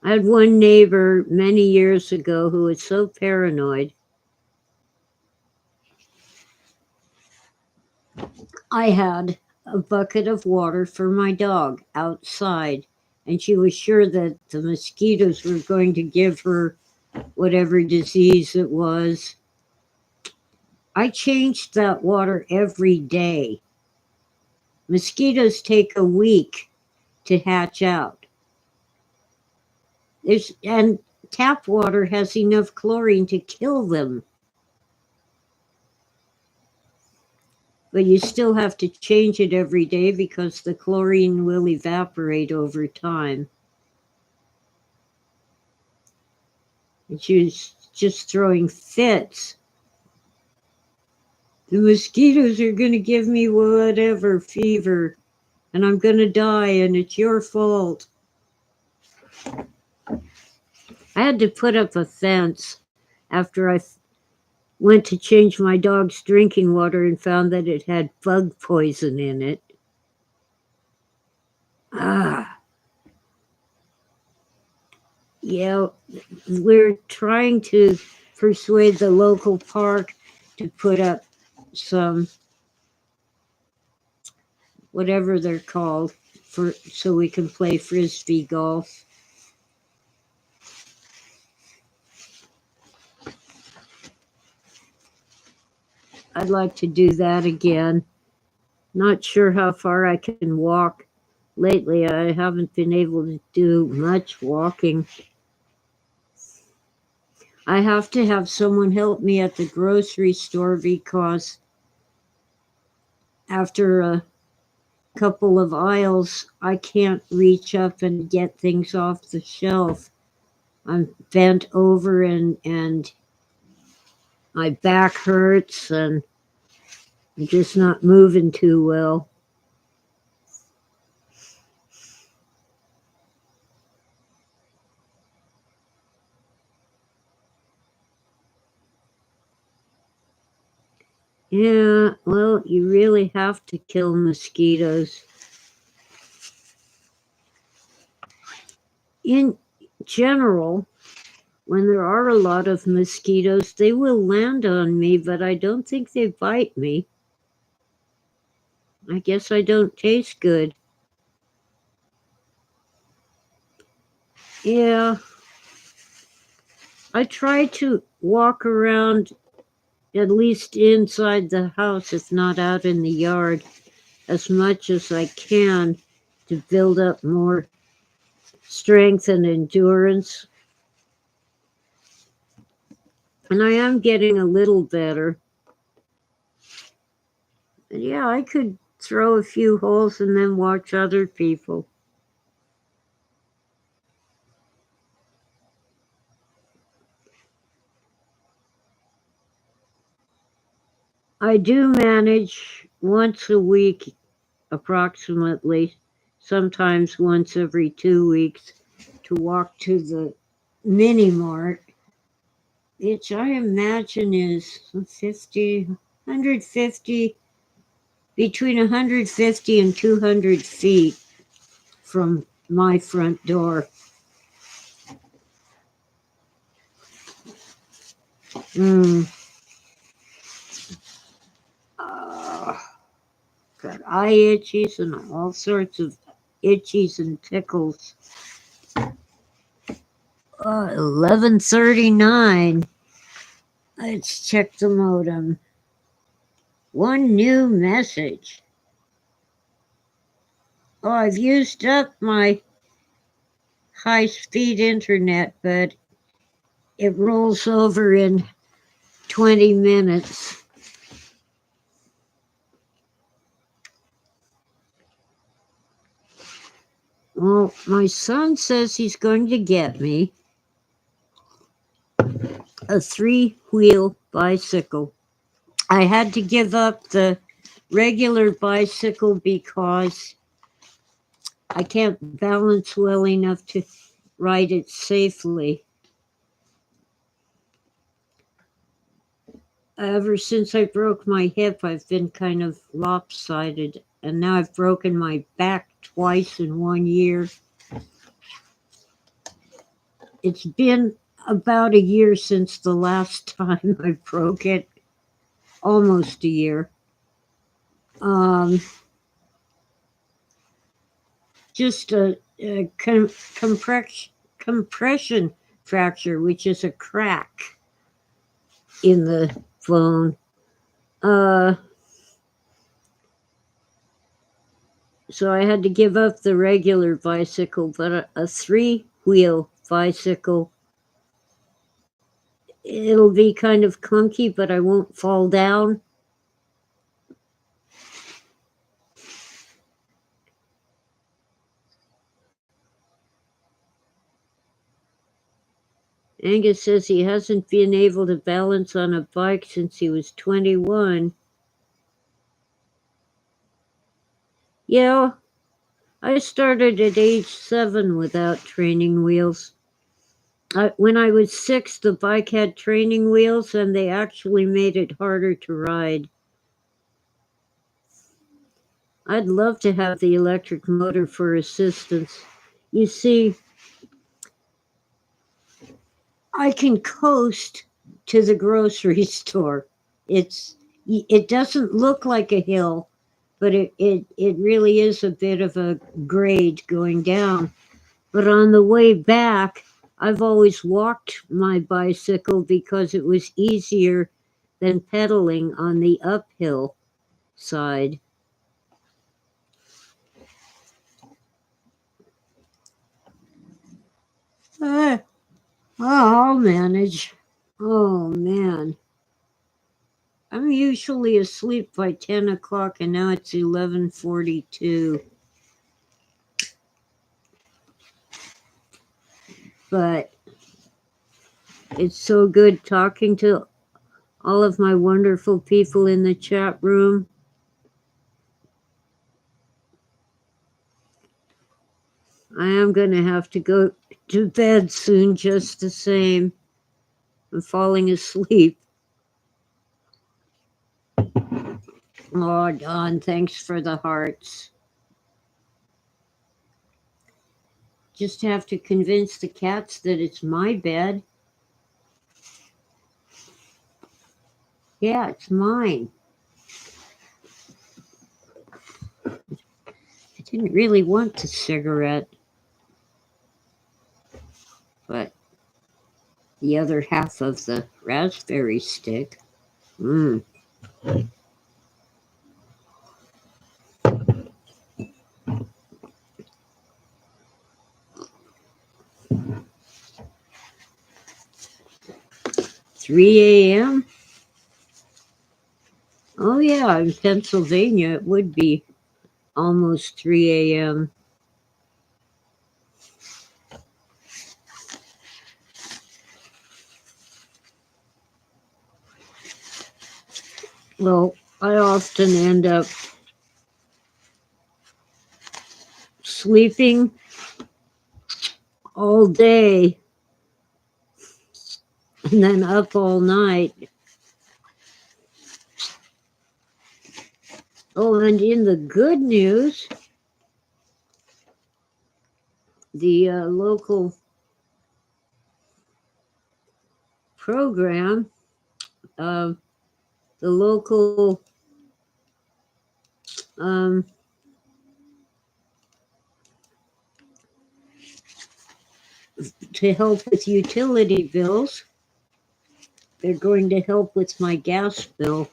Speaker 1: I had one neighbor many years ago who was so paranoid. I had a bucket of water for my dog outside, and she was sure that the mosquitoes were going to give her whatever disease it was. I changed that water every day. Mosquitoes take a week to hatch out. And tap water has enough chlorine to kill them. But you still have to change it every day because the chlorine will evaporate over time. And she was just throwing fits. The mosquitoes are going to give me whatever fever, and I'm going to die, and it's your fault. I had to put up a fence after I went to change my dog's drinking water and found that it had bug poison in it. Yeah, we're trying to persuade the local park to put up some, whatever they're called, so we can play frisbee golf. I'd like to do that again. Not sure how far I can walk. Lately, I haven't been able to do much walking. I have to have someone help me at the grocery store because after a couple of aisles, I can't reach up and get things off the shelf. I'm bent over and my back hurts and I'm just not moving too well. Yeah, well, you really have to kill mosquitoes. In general, when there are a lot of mosquitoes, they will land on me, but I don't think they bite me. I guess I don't taste good. Yeah, I try to walk around at least inside the house, if not out in the yard, as much as I can to build up more strength and endurance. And I am getting a little better. And yeah, I could throw a few holes and then watch other people. I do manage once a week, approximately, sometimes once every 2 weeks, to walk to the mini mart, which I imagine is 150, between 150 and 200 feet from my front door. Got eye itchies and all sorts of itchies and tickles. 11:39. Let's check the modem. One new message. Oh, I've used up my high-speed internet, but it rolls over in 20 minutes. Well, my son says he's going to get me a 3-wheel bicycle. I had to give up the regular bicycle because I can't balance well enough to ride it safely. Ever since I broke my hip, I've been kind of lopsided, and now I've broken my back twice in 1 year. It's been about a year since the last time I broke it, almost a year. Just a compression fracture, which is a crack in the bone. So I had to give up the regular bicycle, but a 3-wheel bicycle, it'll be kind of clunky, but I won't fall down. Angus says he hasn't been able to balance on a bike since he was 21. Yeah, I started at age 7 without training wheels. When I was 6, the bike had training wheels, and they actually made it harder to ride. I'd love to have the electric motor for assistance. You see, I can coast to the grocery store. It doesn't look like a hill, but it really is a bit of a grade going down. But on the way back, I've always walked my bicycle because it was easier than pedaling on the uphill side. I'll manage. Oh, man. I'm usually asleep by 10 o'clock, and now it's 11:42. But it's so good talking to all of my wonderful people in the chat room. I am going to have to go to bed soon just the same. I'm falling asleep. Oh, Dawn, thanks for the hearts. Just have to convince the cats that it's my bed. Yeah, it's mine. I didn't really want the cigarette, but the other half of the raspberry stick. 3 a.m.? Oh, yeah, in Pennsylvania, it would be almost 3 a.m. Well, I often end up sleeping all day and then up all night. Oh, and in the good news, the local program, the local to help with utility bills. They're going to help with my gas bill.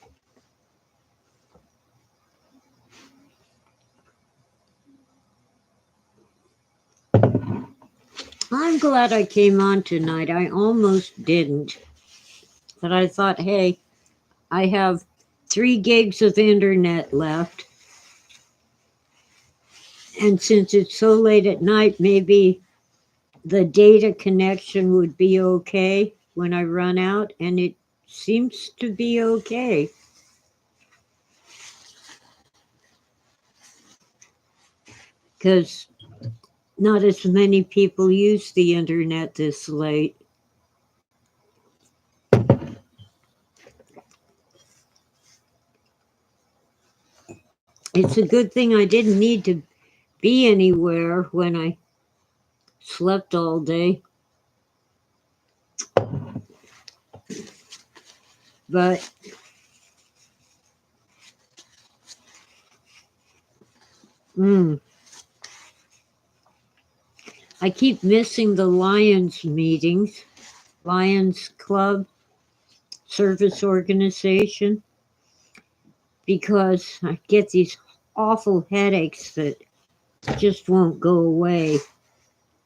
Speaker 1: I'm glad I came on tonight. I almost didn't. But I thought, hey, I have 3 gigs of internet left. And since it's so late at night, maybe the data connection would be okay when I run out. And it seems to be okay. Because not as many people use the internet this late. It's a good thing I didn't need to be anywhere when I slept all day. But I keep missing the Lions meetings, Lions Club service organization, because I get these awful headaches that just won't go away,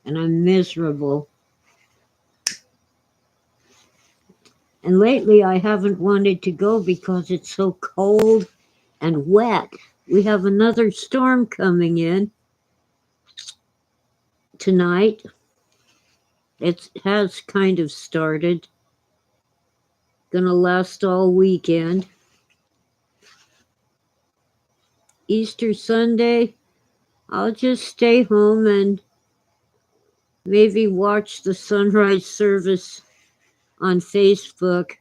Speaker 1: and I'm miserable. And lately I haven't wanted to go because it's so cold and wet. We have another storm coming in tonight. It has kind of started. Gonna last all weekend. Easter Sunday, I'll just stay home and maybe watch the sunrise service on Facebook.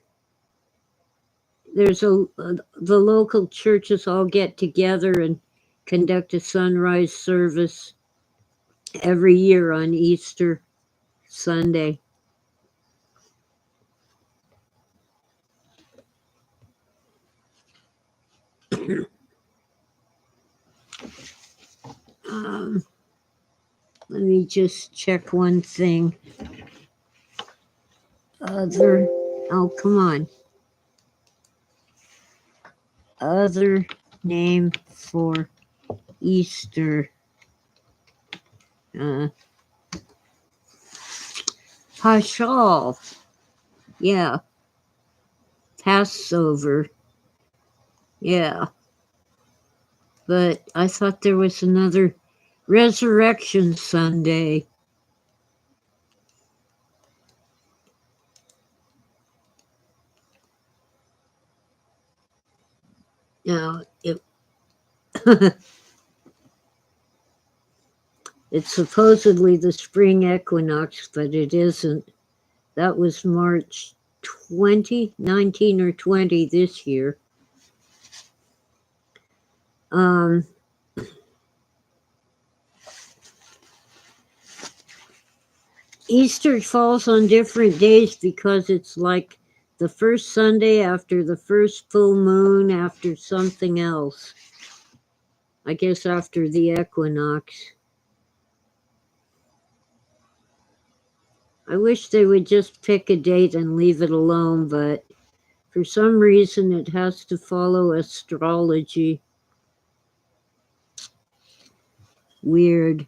Speaker 1: There's the local churches all get together and conduct a sunrise service every year on Easter Sunday. Let me just check one thing. Oh, come on. other name for Easter? Pashal. Yeah. Passover. Yeah. But I thought there was another Resurrection Sunday. Now, it's supposedly the spring equinox, but it isn't. That was March 20, 19 or 20 this year. Easter falls on different days because it's like the first Sunday after the first full moon after something else. I guess after the equinox. I wish they would just pick a date and leave it alone, but for some reason it has to follow astrology. Weird.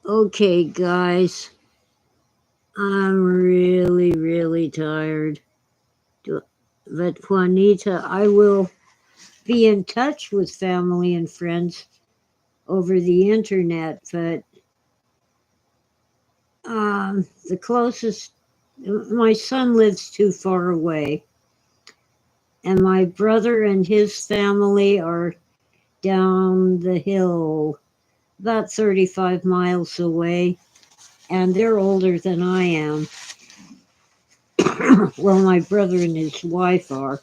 Speaker 1: Okay, guys. I'm really, really tired. But Juanita, I will be in touch with family and friends over the internet, but the closest, my son lives too far away, and my brother and his family are down the hill about 35 miles away, and they're older than I am. Well, my brother and his wife are.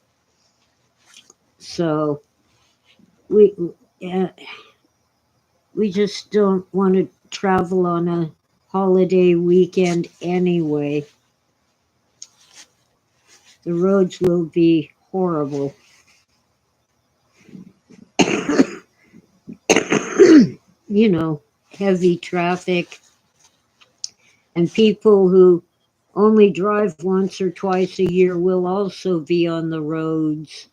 Speaker 1: So we just don't want to travel on a holiday weekend anyway. The roads will be horrible. You know, heavy traffic and people who only drive once or twice a year will also be on the roads.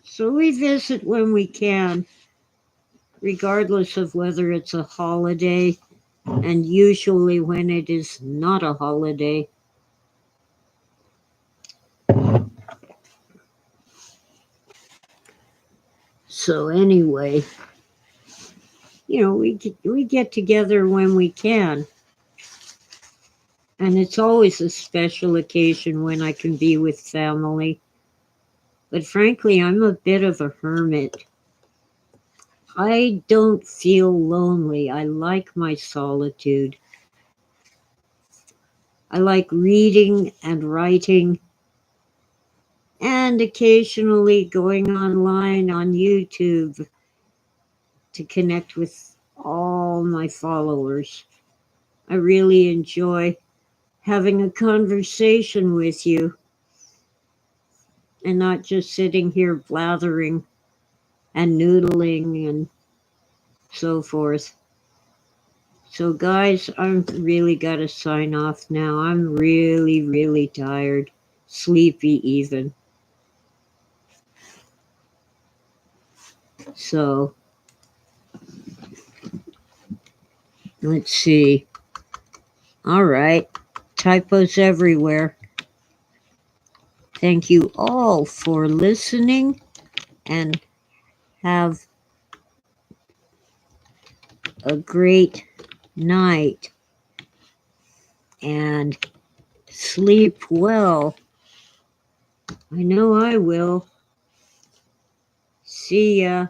Speaker 1: So we visit when we can, regardless of whether it's a holiday, and usually when it is not a holiday. So anyway, you know, we get together when we can. And it's always a special occasion when I can be with family. But frankly, I'm a bit of a hermit. I don't feel lonely. I like my solitude. I like reading and writing and occasionally going online on YouTube to connect with all my followers. I really enjoy having a conversation with you and not just sitting here blathering and noodling and so forth. So guys, I'm really gotta sign off now. I'm really, really tired, sleepy even. So let's see. All right, typos everywhere. Thank you all for listening and have a great night and sleep well. I know I will. See ya.